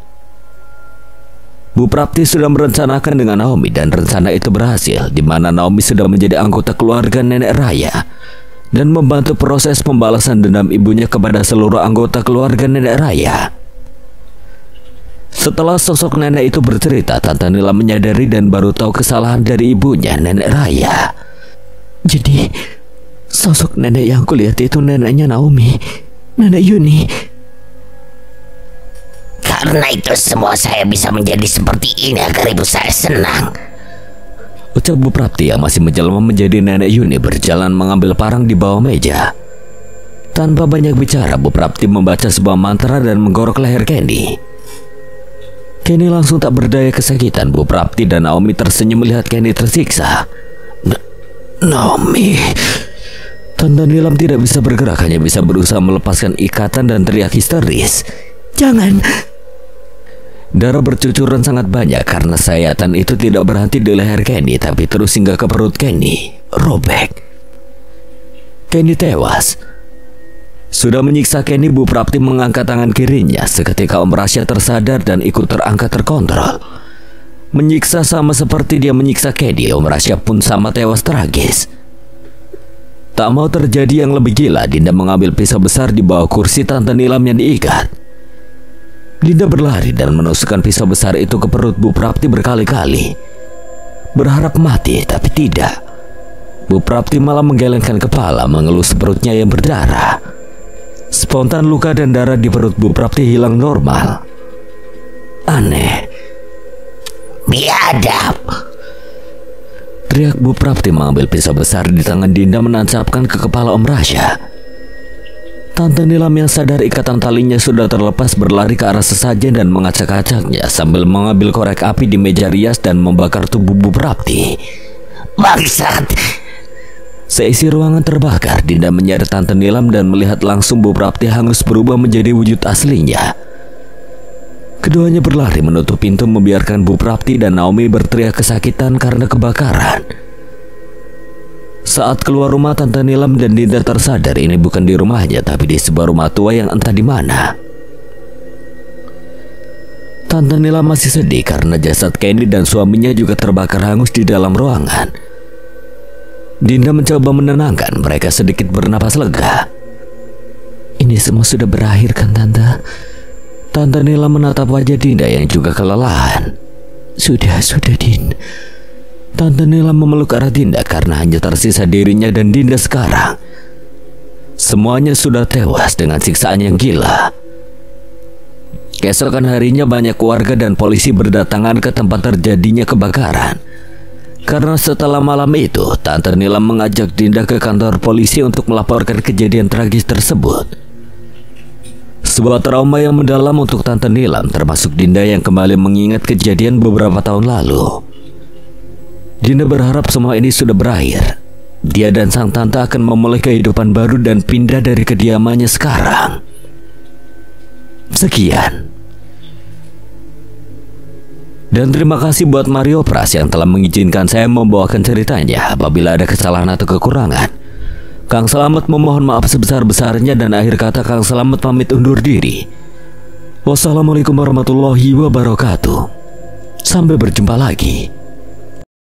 Bu Prapti sudah merencanakan dengan Naomi dan rencana itu berhasil, di mana Naomi sudah menjadi anggota keluarga nenek Raya dan membantu proses pembalasan dendam ibunya kepada seluruh anggota keluarga nenek Raya. Setelah sosok nenek itu bercerita, Tante Nila menyadari dan baru tahu kesalahan dari ibunya, nenek Raya. Jadi, sosok nenek yang kulihat itu neneknya Naomi, nenek Yuni. Karena itu semua saya bisa menjadi seperti ini agar ibu saya senang, ucap Bu Prapti yang masih menjelma menjadi nenek Yuni berjalan mengambil parang di bawah meja. Tanpa banyak bicara, Bu Prapti membaca sebuah mantra dan menggorok leher Kenny. Kenny langsung tak berdaya kesakitan. Bu Prapti dan Naomi tersenyum melihat Kenny tersiksa. Naomi. Tante Nilam tidak bisa bergerak, hanya bisa berusaha melepaskan ikatan dan teriak histeris. Jangan. Darah bercucuran sangat banyak karena sayatan itu tidak berhenti di leher Kenny, tapi terus hingga ke perut Kenny. Robek. Kenny tewas. Sudah menyiksa Kenny, Bu Prapti mengangkat tangan kirinya. Seketika Om Rasya tersadar dan ikut terangkat terkontrol. Menyiksa sama seperti dia menyiksa Kenny, Om Rasya pun sama tewas tragis. Tak mau terjadi yang lebih gila, Dinda mengambil pisau besar di bawah kursi Tante Nilam yang diikat. Dinda berlari dan menusukkan pisau besar itu ke perut Bu Prapti berkali-kali. Berharap mati, tapi tidak. Bu Prapti malah menggelengkan kepala, mengelus perutnya yang berdarah. Spontan luka dan darah di perut Bu Prapti hilang normal. Aneh. Biadab, teriak Bu Prapti mengambil pisau besar di tangan Dinda menancapkan ke kepala Om Rasya. Tante Nilam yang sadar ikatan talinya sudah terlepas berlari ke arah sesajen dan mengacak-acaknya sambil mengambil korek api di meja rias dan membakar tubuh Bu Prapti. bangsat. Seisi ruangan terbakar. Dinda menyeret Tante Nilam dan melihat langsung Bu Prapti hangus berubah menjadi wujud aslinya. Keduanya berlari menutup pintu membiarkan Bu Prapti dan Naomi berteriak kesakitan karena kebakaran. Saat keluar rumah, Tante Nilam dan Dinda tersadar ini bukan di rumahnya tapi di sebuah rumah tua yang entah di mana. Tante Nilam masih sedih karena jasad Kenny dan suaminya juga terbakar hangus di dalam ruangan. Dinda mencoba menenangkan mereka sedikit bernapas lega. Ini semua sudah berakhir kan, Tante? Tante Nilam menatap wajah Dinda yang juga kelelahan. Sudah, Din. Tante Nilam memeluk arah Dinda karena hanya tersisa dirinya dan Dinda sekarang. Semuanya sudah tewas dengan siksaan yang gila. Keesokan harinya banyak warga dan polisi berdatangan ke tempat terjadinya kebakaran. Karena setelah malam itu, Tante Nilam mengajak Dinda ke kantor polisi untuk melaporkan kejadian tragis tersebut. Sebuah trauma yang mendalam untuk Tante Nilam, termasuk Dinda yang kembali mengingat kejadian beberapa tahun lalu. Dinda berharap semua ini sudah berakhir. Dia dan sang tante akan memulai kehidupan baru dan pindah dari kediamannya sekarang. Sekian. Dan terima kasih buat Mario Pras yang telah mengizinkan saya membawakan ceritanya. Apabila ada kesalahan atau kekurangan, Kang Selamat memohon maaf sebesar-besarnya dan akhir kata Kang Selamat pamit undur diri. Wassalamualaikum warahmatullahi wabarakatuh. Sampai berjumpa lagi.